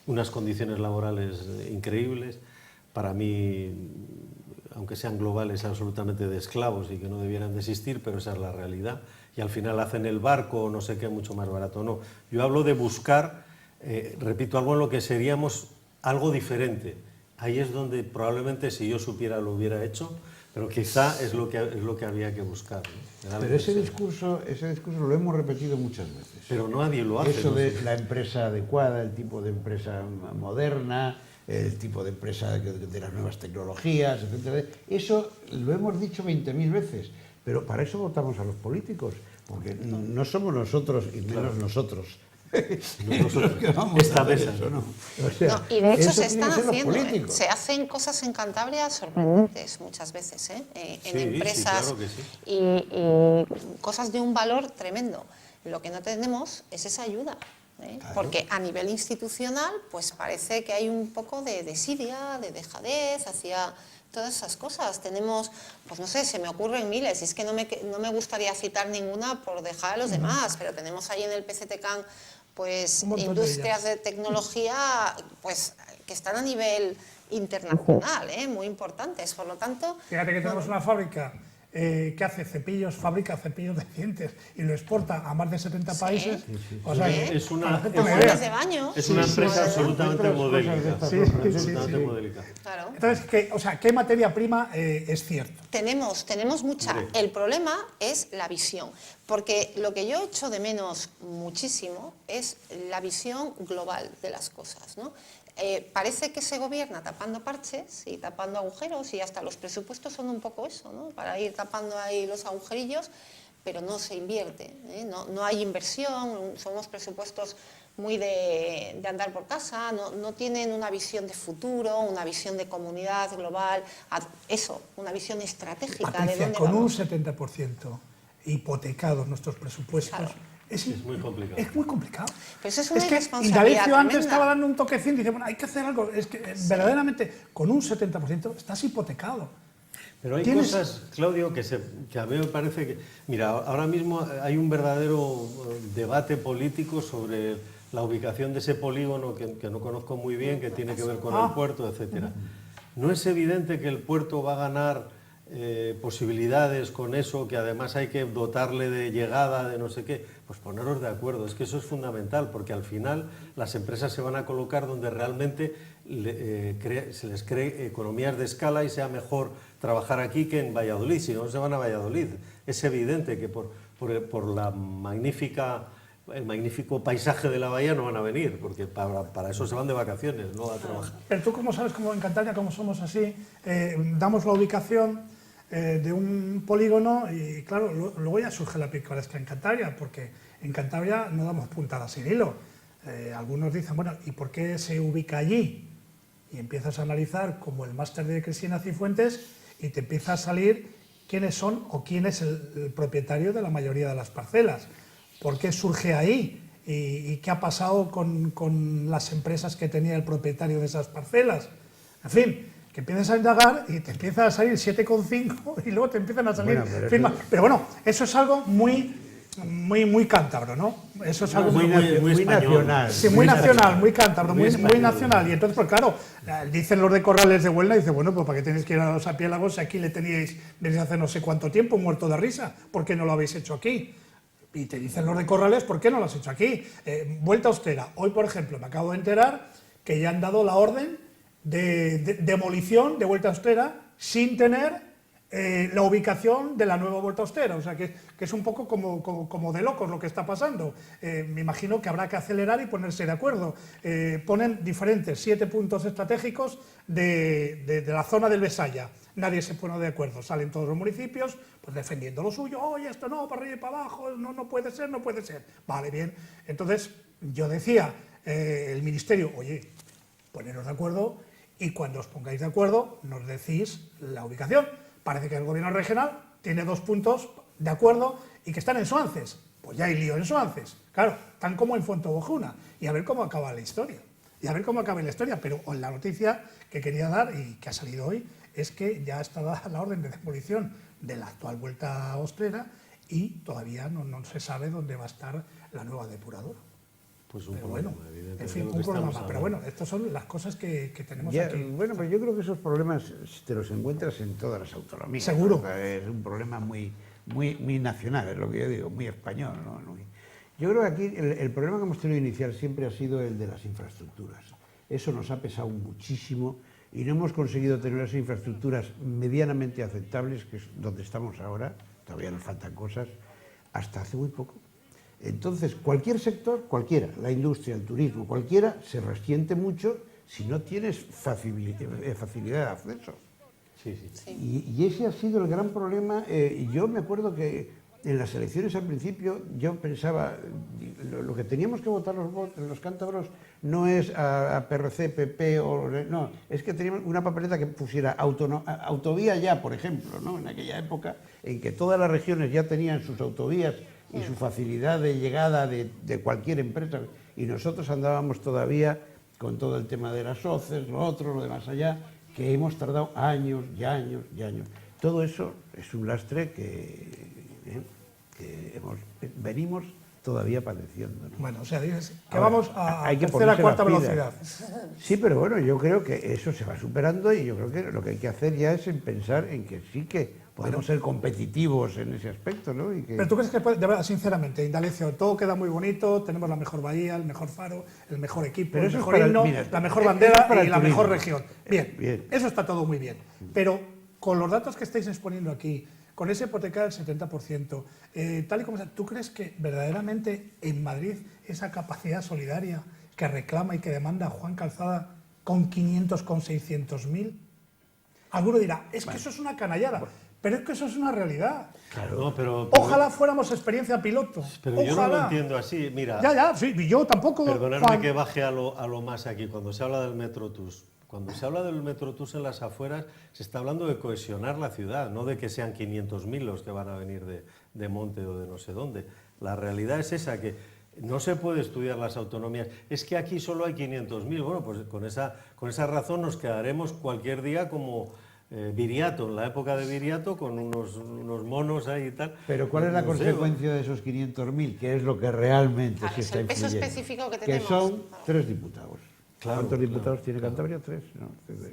unas condiciones laborales increíbles. Para mí, aunque sean globales, absolutamente de esclavos y que no debieran de existir, pero esa es la realidad. Y al final hacen el barco o no sé qué mucho más barato. No, yo hablo de buscar, repito, algo en lo que seríamos algo diferente. Ahí es donde probablemente, si yo supiera, lo hubiera hecho, pero quizá es lo que había que buscar, ¿no? Pero ese discurso lo hemos repetido muchas veces. Pero nadie lo hace. Eso de la empresa adecuada, el tipo de empresa moderna, el tipo de empresa de las nuevas tecnologías, etcétera. Eso lo hemos dicho 20.000 veces, pero para eso votamos a los políticos, porque no somos nosotros y menos nosotros. Nosotros que vamos esta a hacer mesa, eso, ¿no? O sea, No, y de hecho eso se tienen están que ser los haciendo, políticos. se hacen cosas en Cantabria sorprendentes muchas veces, en Sí, empresas, sí, claro que sí. y cosas de un valor tremendo. Lo que no tenemos es esa ayuda, Claro. porque a nivel institucional pues parece que hay un poco de desidia, de dejadez hacia todas esas cosas. Tenemos, pues no sé, se me ocurren miles, y es que no me gustaría citar ninguna por dejar a los demás, pero tenemos ahí en el PCTCAN pues industrias de tecnología pues que están a nivel internacional, muy importantes. Por lo tanto, Fíjate que tenemos una fábrica que hace cepillos, fabrica cepillos de dientes y lo exporta a más de 70 países. O sea, Es una jabones de baño. Es una empresa absolutamente Otras cosas de modélica. estas Sí, otras, sí, Absolutamente sí. modélica. Claro. entonces, ¿qué materia prima es cierto? Tenemos mucha. Hombre. El problema es la visión, porque lo que yo echo de menos muchísimo es la visión global de las cosas, ¿no? Parece que se gobierna tapando parches y tapando agujeros, y hasta los presupuestos son un poco eso, ¿no? Para ir tapando ahí los agujerillos, pero no se invierte, no hay inversión, son unos presupuestos muy de andar por casa, no tienen una visión de futuro, una visión de comunidad global, una visión estratégica de Patricia, dónde con vamos. un 70% hipotecados nuestros presupuestos, Claro. es muy complicado. Es muy complicado. Pero eso es una que irresponsabilidad Indalecio antes tremenda. estaba dando un toquecín, dice, bueno, hay que hacer algo. Es que verdaderamente, con un 70% estás hipotecado. Pero hay ¿Tienes? cosas, Claudio, que a mí me parece que... Mira, ahora mismo hay un verdadero debate político sobre la ubicación de ese polígono que no conozco muy bien, que tiene que ver con el puerto, etcétera. ¿No es evidente que el puerto va a ganar posibilidades con eso, que además hay que dotarle de llegada, de no sé qué? Pues poneros de acuerdo, es que eso es fundamental, porque al final las empresas se van a colocar donde realmente se les cree economías de escala y sea mejor trabajar aquí que en Valladolid. Si no, se van a Valladolid. Es evidente que por el magnífico paisaje de la bahía no van a venir, porque para eso se van de vacaciones, no a trabajar. Pero tú, como sabes, como en Cantabria, como somos así, damos la ubicación de un polígono y, claro, luego ya surge la picaresca en Cantabria, porque en Cantabria no damos puntada sin hilo. Algunos dicen, bueno, ¿y por qué se ubica allí? y empiezas a analizar como el máster de Cristina Cifuentes y te empieza a salir quiénes son o quién es el propietario de la mayoría de las parcelas. ¿Por qué surge ahí? ¿Y qué ha pasado con las empresas que tenía el propietario de esas parcelas? En fin, que empiezas a indagar y te empiezan a salir 7,5 y luego te empiezan a salir firmas. Pero bueno, eso es algo muy cántabro, ¿no? Eso es algo muy nacional. Sí, muy nacional, muy cántabro, muy nacional. Y entonces, pues claro, dicen los de Corrales de Huelva, dice, bueno, pues ¿para qué tenéis que ir a los Apiélagos si aquí le teníais desde hace no sé cuánto tiempo muerto de risa? ¿Por qué no lo habéis hecho aquí? Y te dicen los de Corrales, ¿por qué no lo has hecho aquí? Vuelta Austera. Hoy, por ejemplo, me acabo de enterar que ya han dado la orden de demolición de Vuelta Austera sin tener la ubicación de la nueva Vuelta Austera. O sea, que es un poco como de locos lo que está pasando. Me imagino que habrá que acelerar y ponerse de acuerdo. Ponen diferentes 7 puntos estratégicos de la zona del Besaya. Nadie se pone de acuerdo, salen todos los municipios pues defendiendo lo suyo, oye, esto no, para arriba y para abajo, no puede ser, no puede ser. Vale, bien. Entonces, yo decía, el Ministerio, oye, poneros de acuerdo y cuando os pongáis de acuerdo nos decís la ubicación. Parece que el gobierno regional tiene 2 puntos de acuerdo y que están en Suances. Pues ya hay lío en Suances. Claro, tan como en Fontobojuna. Y a ver cómo acaba la historia. Pero la noticia que quería dar y que ha salido hoy es que ya está dada la orden de demolición de la actual Vuelta Austera y todavía no se sabe dónde va a estar la nueva depuradora. Pues un Pero problema, bueno, evidentemente. en fin, lo que un problema estamos más. Pero hablando. bueno, estas son las cosas que tenemos Ya, aquí. bueno, pues yo creo que esos problemas te los encuentras en todas las autonomías. Seguro. O sea, es un problema muy nacional, es lo que yo digo, muy español, ¿no? Yo creo que aquí el problema que hemos tenido inicial siempre ha sido el de las infraestructuras. Eso nos ha pesado muchísimo y no hemos conseguido tener esas infraestructuras medianamente aceptables, que es donde estamos ahora, todavía nos faltan cosas, hasta hace muy poco. Entonces, cualquier sector, cualquiera, la industria, el turismo, cualquiera, se resiente mucho si no tienes facilidad de acceso. Sí. Y ese ha sido el gran problema. Yo me acuerdo que en las elecciones al principio yo pensaba, lo que teníamos que votar los cántabros no es a PRC, PP, no, es que teníamos una papeleta que pusiera autovía ya, por ejemplo, ¿no? En aquella época en que todas las regiones ya tenían sus autovías y su facilidad de llegada de cualquier empresa, y nosotros andábamos todavía con todo el tema de las OCEs, lo otro, lo de más allá, que hemos tardado años y años y años. Todo eso es un lastre que venimos todavía padeciendo, ¿no? Bueno, o sea, dices que Ahora, vamos a hay que tercera, ponerse cuarta las velocidad. pilas. Sí, pero bueno, yo creo que eso se va superando y yo creo que lo que hay que hacer ya es pensar en que sí que podemos ser competitivos en ese aspecto, ¿no? Y que... Pero tú crees que, de verdad, sinceramente, Indalecio, todo queda muy bonito, tenemos la mejor bahía, el mejor faro, el mejor equipo, Pero el eso es mejor para himno, mira, la mejor eso es bandera para y el la mejor turismo. región. Bien, Bien. eso está todo muy bien. Pero con los datos que estáis exponiendo aquí, con ese hipoteca del 70%, tal y como está, ¿tú crees que verdaderamente en Madrid esa capacidad solidaria que reclama y que demanda Juan Calzada con 500, con 600.000? Alguno dirá, es que eso es una canallada, pero es que eso es una realidad. Claro. No, pero Ojalá fuéramos experiencia piloto. Pero yo no lo Ojalá. entiendo así. Mira, Ya, sí, y yo tampoco. perdonadme Juan. que baje a lo más aquí. Cuando se habla del Metrotús, cuando se habla del Metrotús en las afueras, se está hablando de cohesionar la ciudad, no de que sean 500.000 los que van a venir de Monte o de no sé dónde. La realidad es esa, que no se puede estudiar las autonomías. Es que aquí solo hay 500.000. Bueno, pues con esa razón nos quedaremos cualquier día como Viriato, en la época de Viriato, con unos monos ahí y tal. Pero ¿cuál es la No sé, consecuencia de esos 500.000? Que es lo que realmente Claro, sí es está el peso influyendo. específico que Que tenemos. son 3 diputados. Claro, ¿Cuántos claro, diputados tiene Cantabria? 3. No,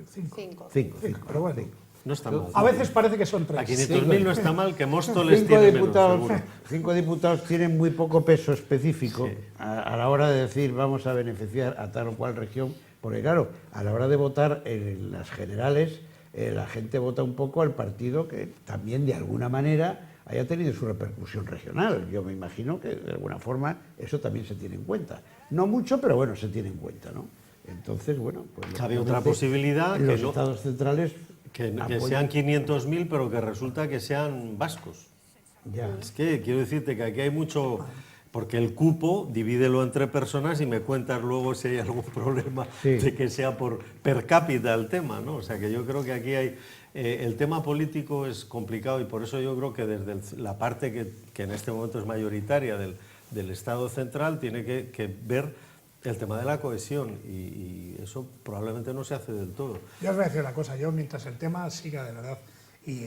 5. 5. Pero bueno, no está mal. a veces parece que son A 3. 500.000 no está mal, que Móstoles tiene menos, seguro. 5 diputados tienen muy poco peso específico Sí. a la hora de decir vamos a beneficiar a tal o cual región, porque claro, a la hora de votar en las generales, la gente vota un poco al partido que también de alguna manera haya tenido su repercusión regional. Yo me imagino que de alguna forma eso también se tiene en cuenta. No mucho, pero bueno, se tiene en cuenta, ¿no? Entonces, bueno, pues Cabe otra lógicamente, posibilidad, que los no- estados centrales Que apoyan- sean 500.000, pero que resulta que sean vascos. Ya. Es que quiero decirte que aquí hay mucho Porque el cupo, divídelo entre personas y me cuentas luego si hay algún problema de que sea por per cápita el tema, ¿no? O sea que yo creo que aquí hay... el tema político es complicado y por eso yo creo que desde la parte que en este momento es mayoritaria del Estado central tiene que ver el tema de la cohesión y eso probablemente no se hace del todo. Yo os voy a decir una cosa, yo mientras el tema siga de verdad y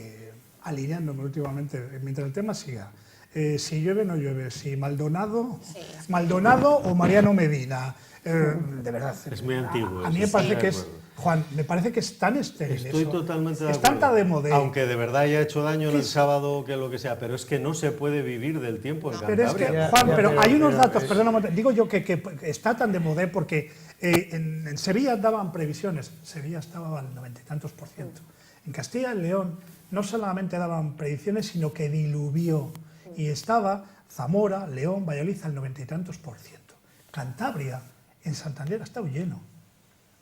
alineándome últimamente, mientras el tema siga, si llueve no llueve, si Maldonado o Mariano Medina, de verdad. Es muy antiguo. A mí me parece que es, Juan, me parece que es tan estéril. Estoy eso. totalmente de es acuerdo. tanta de modelo. Aunque de verdad haya hecho daño en el sábado que lo que sea, pero es que no se puede vivir del tiempo en Pero es Cantabria. que, Juan, pero hay unos datos, perdóname, digo yo que está tan de modé porque en Sevilla daban previsiones, Sevilla estaba al 90 y tantos %. En Castilla y León no solamente daban predicciones, sino que diluvió y estaba Zamora, León, Valladolid al 90 y tantos %. Cantabria, en Santander ha estado lleno.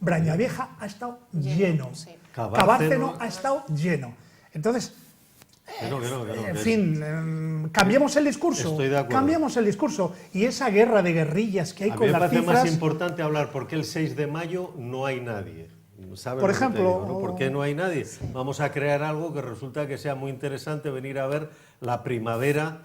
Brañavieja ha estado lleno. Sí. Cabárceno ha estado lleno. Entonces, en fin, cambiemos el discurso. Estoy de acuerdo. Cambiamos el discurso. Y esa guerra de guerrillas que hay A mí con me las parece cifras... más importante hablar por qué el 6 de mayo no hay nadie. ¿Sabes Por lo que te ejemplo, digo, no? ¿Por qué no hay nadie? Vamos a crear algo que resulta que sea muy interesante venir a ver la primavera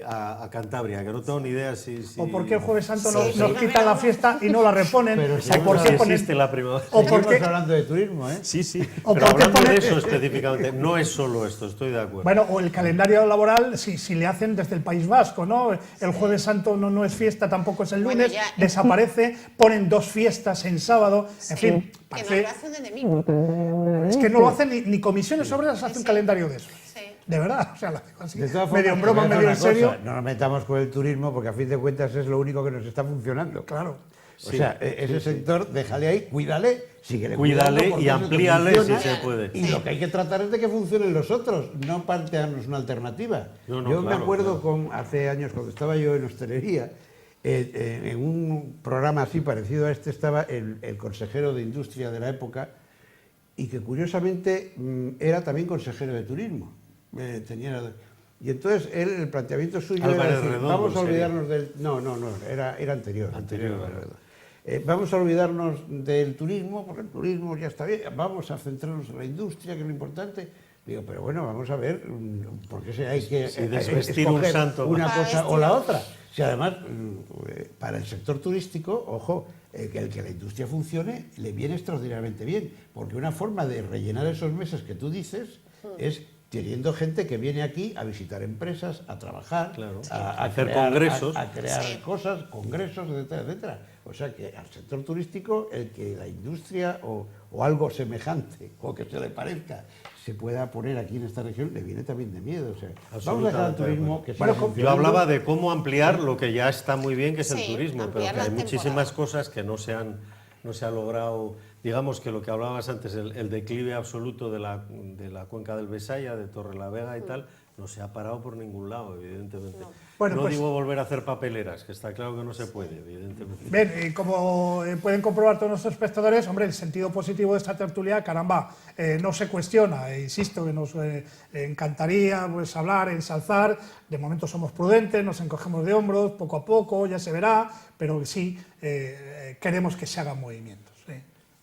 a Cantabria, que no tengo ni idea si... O por qué el Jueves Santo nos Sí, quitan la fiesta y no la reponen. Pero o sí, por si qué ponen... existe la primavera. O por Seguimos qué... hablando de turismo, ¿eh? Sí, sí, O pero por qué hablando de poner- eso específicamente, no es solo esto, estoy de acuerdo. Bueno, o el calendario laboral, si le hacen desde el País Vasco, ¿no? El Jueves Santo no es fiesta, tampoco es el Bueno, lunes, ya. desaparece, ponen 2 fiestas en sábado, en fin, Que no parece... lo hace un enemigo. Es que no lo hacen ni comisiones obreras hace un Sí. calendario de eso. Sí. De verdad, o sea, lo digo así, De todas medio formas, en broma, te voy a medio en decir una serio. cosa, no nos metamos con el turismo porque a fin de cuentas es lo único que nos está funcionando. Claro. O sea, ese sector, déjale ahí, cuídale, síguele Cuídale cuidando, porque y eso te amplíale si funciona. se puede. Y lo que hay que tratar es de que funcionen los otros, no plantearnos una alternativa. No, Yo me claro, acuerdo claro. hace años, cuando estaba yo en hostelería, en un programa así parecido a este estaba el consejero de Industria de la época y que curiosamente era también consejero de turismo. Y entonces el planteamiento suyo Álvarez era decir, Redondo vamos a sería. olvidarnos del... No, era anterior. Anterior, Álvarez vale. Redondo. Vamos a olvidarnos del turismo, porque el turismo ya está bien, vamos a centrarnos en la industria, que es lo importante. Digo, pero bueno, vamos a ver, ¿por qué hay que Sí, desvestir un escoger santo. una Para cosa o vestir la a otra? Si además, para el sector turístico, ojo, que el que la industria funcione le viene extraordinariamente bien, porque una forma de rellenar esos meses que tú dices es teniendo gente que viene aquí a visitar empresas, a trabajar, Claro. a Hacer crear, congresos. a crear Sí. cosas, congresos, etcétera, etcétera. O sea que al sector turístico, el que la industria o algo semejante o que se le parezca se pueda poner aquí en esta región, le viene también de miedo. O sea, vamos a dejar al turismo que siga Yo funcionando. hablaba de cómo ampliar lo que ya está muy bien, que es el Sí, turismo, pero ampliar que hay las muchísimas temporadas. cosas que no se ha logrado. Digamos que lo que hablabas antes, el declive absoluto de la cuenca del Besaya, de Torrelavega y tal, no se ha parado por ningún lado, evidentemente. No, Bueno, pues- digo volver a hacer papeleras, que está claro que no se puede, evidentemente. Bien, como pueden comprobar todos nuestros espectadores, hombre, el sentido positivo de esta tertulia, caramba, no se cuestiona. Insisto que nos encantaría pues, hablar, ensalzar. De momento somos prudentes, nos encogemos de hombros, poco a poco, ya se verá, pero sí queremos que se hagan movimientos,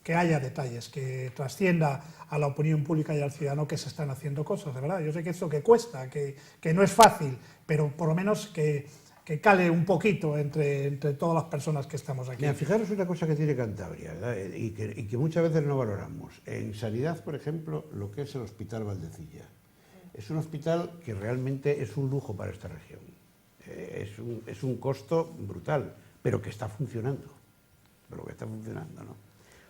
que haya detalles, que trascienda a la opinión pública y al ciudadano que se están haciendo cosas, de verdad. Yo sé que esto que cuesta, que no es fácil, pero por lo menos que cale un poquito entre todas las personas que estamos aquí. Mira, fijaros una cosa que tiene Cantabria, ¿verdad? Y que muchas veces no valoramos. En sanidad, por ejemplo, lo que es el Hospital Valdecilla. Es un hospital que realmente es un lujo para esta región. Es un costo brutal, pero que está funcionando. ¿No?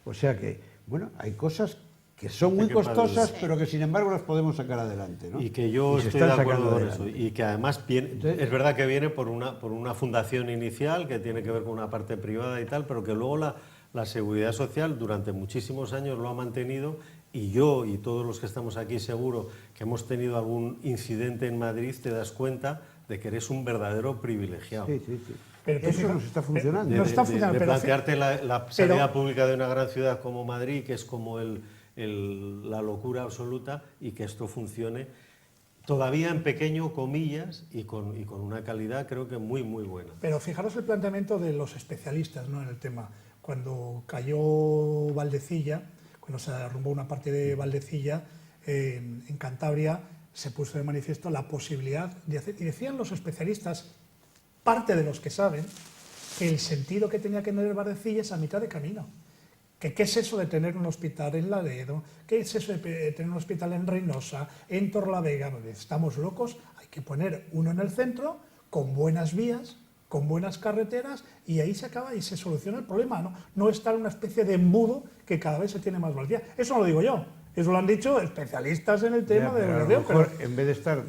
O sea que, bueno, hay cosas que son muy Qué costosas, padre. pero que sin embargo las podemos sacar adelante, ¿no? Y que yo se estoy de están acuerdo sacando con eso. adelante. Y que además viene, Entonces- es verdad que viene por una fundación inicial que tiene que ver con una parte privada y tal, pero que luego la Seguridad Social durante muchísimos años lo ha mantenido y yo y todos los que estamos aquí seguro que hemos tenido algún incidente en Madrid te das cuenta de que eres un verdadero privilegiado. Sí. Pero tú Eso fija- nos está funcionando. no está funcionando, de pero plantearte la sanidad pública de una gran ciudad como Madrid, que es como la locura absoluta, y que esto funcione todavía en pequeño, comillas, y con una calidad creo que muy, muy buena. Pero fijaros el planteamiento de los especialistas, ¿no?, en el tema. Cuando cayó Valdecilla, cuando se derrumbó una parte de Valdecilla, en Cantabria se puso de manifiesto la posibilidad de hacer, y decían los especialistas, parte de los que saben, que el sentido que tenía que tener Valdecilla es a mitad de camino. ¿Qué es eso de tener un hospital en Laredo? ¿Qué es eso de tener un hospital en Reynosa, en Torlavega? Estamos locos, hay que poner uno en el centro, con buenas vías, con buenas carreteras, y ahí se acaba y se soluciona el problema, ¿no? No estar en una especie de embudo que cada vez se tiene más valía. Eso no lo digo yo, eso lo han dicho especialistas en el tema Ya, pero a lo de mejor, en vez de estar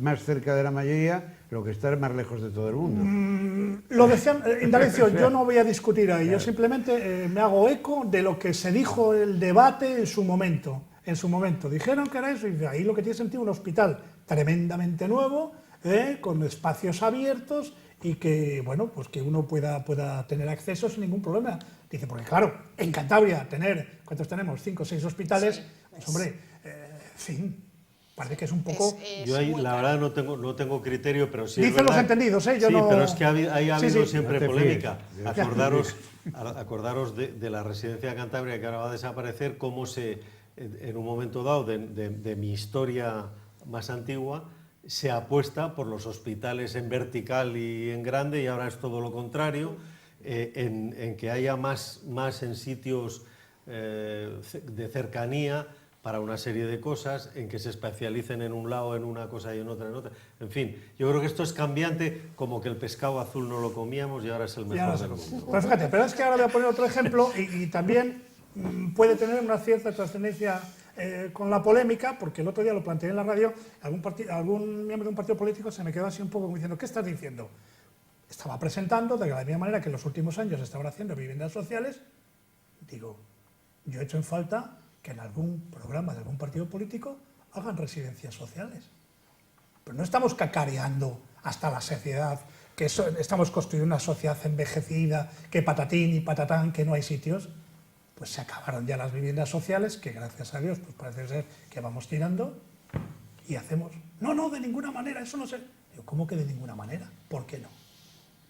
más cerca de la mayoría, lo que está es más lejos de todo el mundo. Lo decían, Indalecio, yo no voy a discutir ahí, yo simplemente me hago eco de lo que se dijo el debate en su momento. En su momento dijeron que era eso, y ahí lo que tiene sentido un hospital tremendamente nuevo, con espacios abiertos, y que, bueno, pues que uno pueda tener acceso sin ningún problema. Dice, porque claro, en Cantabria tener, ¿cuántos tenemos? 5 o 6 hospitales, sí, pues hombre, en fin, parece que es un poco... Yo ahí, la verdad, no tengo criterio, pero sí. Dicen los entendidos, yo sí, no... pero es que ahí ha habido siempre no polémica. Acordaros de la residencia de Cantabria, que ahora va a desaparecer, cómo en un momento dado de mi historia más antigua, se apuesta por los hospitales en vertical y en grande, y ahora es todo lo contrario, en que haya más en sitios de cercanía para una serie de cosas, en que se especialicen en un lado, en una cosa y en otra, en otra. En fin, yo creo que esto es cambiante, como que el pescado azul no lo comíamos y ahora es el mejor del mundo. Pero fíjate, pero es que ahora voy a poner otro ejemplo y también puede tener una cierta trascendencia con la polémica, porque el otro día lo planteé en la radio, algún miembro de un partido político se me quedó así un poco diciendo, ¿qué estás diciendo? Estaba presentando de la misma manera que en los últimos años estaban haciendo viviendas sociales. Digo, yo he hecho en falta que en algún programa de algún partido político hagan residencias sociales. Pero no estamos cacareando hasta la saciedad, que estamos construyendo una sociedad envejecida, que patatín y patatán, que no hay sitios. Pues se acabaron ya las viviendas sociales, que gracias a Dios pues parece ser que vamos tirando, y hacemos, no, de ninguna manera, eso no se... Digo, ¿cómo que de ninguna manera? ¿Por qué no?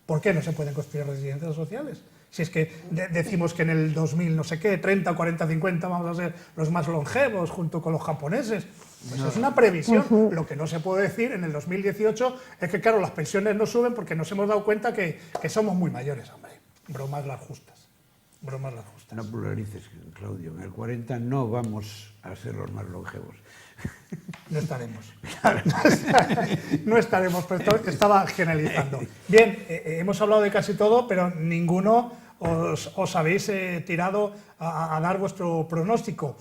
¿Por qué no se pueden construir residencias sociales? Si es que decimos que en el 2000, no sé qué, 30, 40, 50 vamos a ser los más longevos junto con los japoneses. Pues no. Es una previsión. Lo que no se puede decir en el 2018 es que, claro, las pensiones no suben porque nos hemos dado cuenta que somos muy mayores, hombre. Bromas las justas. Bromas las justas. No pluralices, Claudio. En el 40 no vamos a ser los más longevos. No estaremos. No estaremos, pero estaba generalizando. Bien, hemos hablado de casi todo, pero ninguno os habéis tirado a dar vuestro pronóstico.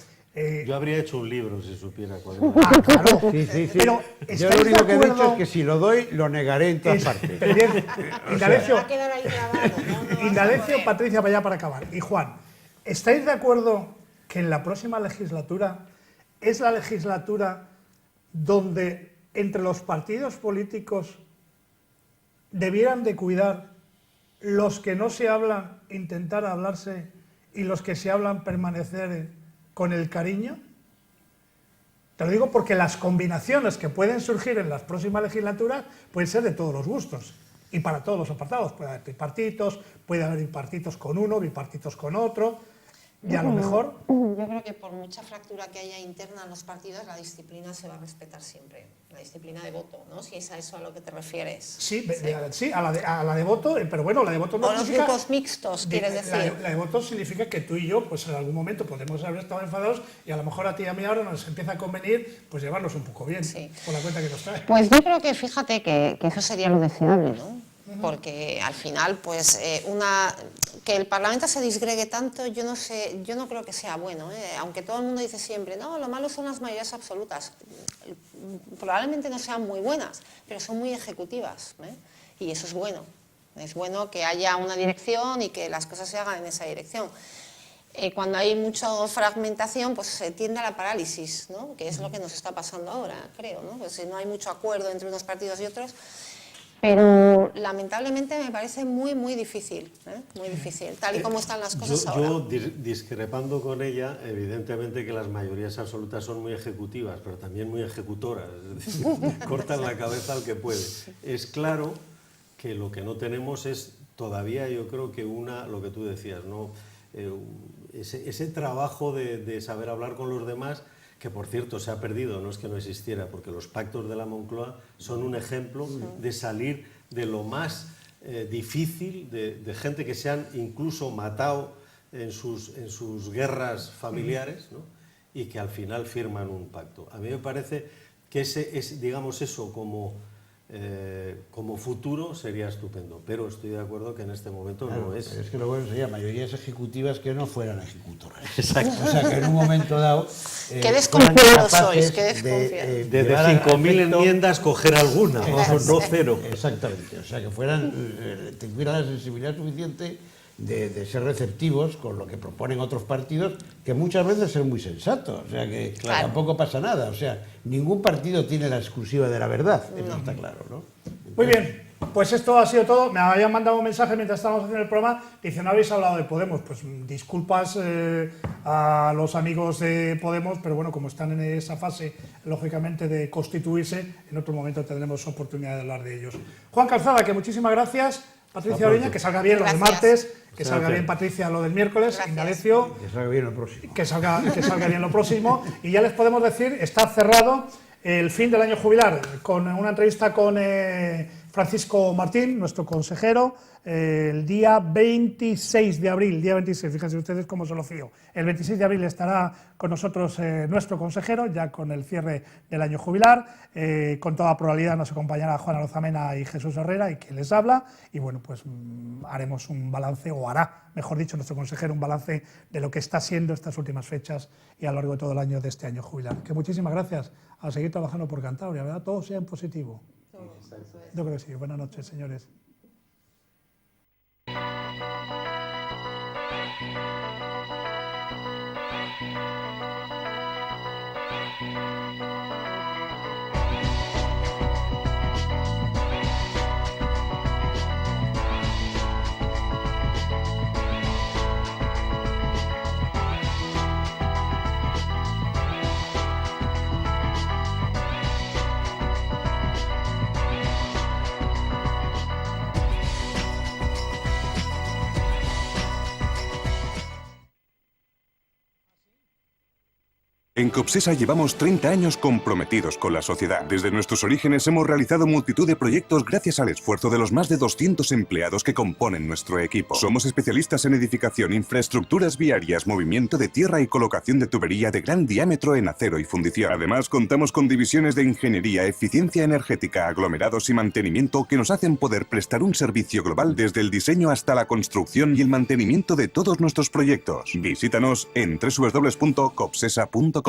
Yo habría hecho un libro si supiera cuál era. Ah, claro. Sí. Pero, yo lo único que he dicho es que si lo doy, lo negaré en todas partes. Pero bien, Indalecio, va a quedar ahí grabado, ¿no? Indalecio, Patricia, vaya para acabar. Y Juan, ¿estáis de acuerdo que en la próxima legislatura es la legislatura donde entre los partidos políticos debieran de cuidar los que no se hablan, intentar hablarse, y los que se hablan, permanecer con el cariño? Te lo digo porque las combinaciones que pueden surgir en las próximas legislaturas pueden ser de todos los gustos y para todos los apartados. Puede haber tripartitos, puede haber bipartitos con uno, bipartitos con otro, y a lo mejor... Yo creo que por mucha fractura que haya interna en los partidos, la disciplina se va a respetar siempre. La disciplina de voto, ¿no? Si es a eso a lo que te refieres. Sí, a la de voto, pero bueno, la de voto no o los significa... grupos mixtos, quieres decir. La de voto significa que tú y yo, pues en algún momento podemos haber estado enfadados y a lo mejor a ti y a mí ahora nos empieza a convenir, pues llevarnos un poco bien, sí, por la cuenta que nos trae. Pues yo creo que, fíjate, que eso sería lo deseable, ¿no? Porque al final, pues, que el Parlamento se disgregue tanto, yo no creo que sea bueno, aunque todo el mundo dice siempre, no, lo malo son las mayorías absolutas. Probablemente no sean muy buenas, pero son muy ejecutivas, y eso es bueno. Es bueno que haya una dirección y que las cosas se hagan en esa dirección. Cuando hay mucha fragmentación, pues se tiende a la parálisis, ¿no? Que es lo que nos está pasando ahora, creo, ¿no? Pues si no hay mucho acuerdo entre unos partidos y otros. Pero lamentablemente me parece muy difícil, muy difícil, tal y como están las cosas ahora. Yo, discrepando con ella, evidentemente que las mayorías absolutas son muy ejecutivas, pero también muy ejecutoras, es decir, cortan la cabeza al que puede. Es claro que lo que no tenemos es todavía, yo creo que lo que tú decías, ¿no? Ese trabajo de saber hablar con los demás, que por cierto se ha perdido, no es que no existiera, porque los pactos de la Moncloa son un ejemplo de salir de lo más difícil, de gente que se han incluso matado en sus guerras familiares, ¿no? Y que al final firman un pacto. A mí me parece que digamos eso como futuro sería estupendo, pero estoy de acuerdo que en este momento claro, no es. Es que lo bueno sería mayorías ejecutivas que no fueran ejecutoras. Exacto. O sea, que en un momento dado... Qué desconfiados sois, qué desconfiados. De 5.000 enmiendas, coger alguna, no cero. Exactamente, o sea, que tuvieran la sensibilidad suficiente de ser receptivos con lo que proponen otros partidos, que muchas veces son muy sensatos, o sea, que tampoco pasa nada, o sea, ningún partido tiene la exclusiva de la verdad, eso está claro, ¿no? Muy bien, pues esto ha sido todo. Me habían mandado un mensaje mientras estábamos haciendo el programa, dice, no habéis hablado de Podemos. Pues disculpas a los amigos de Podemos, pero bueno, como están en esa fase, lógicamente, de constituirse, en otro momento tendremos oportunidad de hablar de ellos. Juan Calzada, que muchísimas gracias. Patricia Oriña, que salga bien lo del martes, que salga bien, Patricia, lo del miércoles, Indalecio, que salga bien lo próximo. Que salga bien lo próximo. Y ya les podemos decir, está cerrado el fin del año jubilar, con una entrevista con Francisco Martín, nuestro consejero, el día 26 de abril, fíjense ustedes cómo se lo fío. El 26 de abril estará con nosotros nuestro consejero, ya con el cierre del año jubilar. Con toda probabilidad nos acompañará Juana Lozamena y Jesús Herrera, y quien les habla. Y bueno, pues haremos un balance, o hará, mejor dicho, nuestro consejero un balance de lo que está siendo estas últimas fechas y a lo largo de todo el año de este año jubilar. Que muchísimas gracias, a seguir trabajando por Cantabria, ¿verdad? Todo sea en positivo. Yo creo que sí. Buenas noches, señores. En Copsesa llevamos 30 años comprometidos con la sociedad. Desde nuestros orígenes hemos realizado multitud de proyectos gracias al esfuerzo de los más de 200 empleados que componen nuestro equipo. Somos especialistas en edificación, infraestructuras viarias, movimiento de tierra y colocación de tubería de gran diámetro en acero y fundición. Además, contamos con divisiones de ingeniería, eficiencia energética, aglomerados y mantenimiento que nos hacen poder prestar un servicio global desde el diseño hasta la construcción y el mantenimiento de todos nuestros proyectos. Visítanos en www.copsesa.com.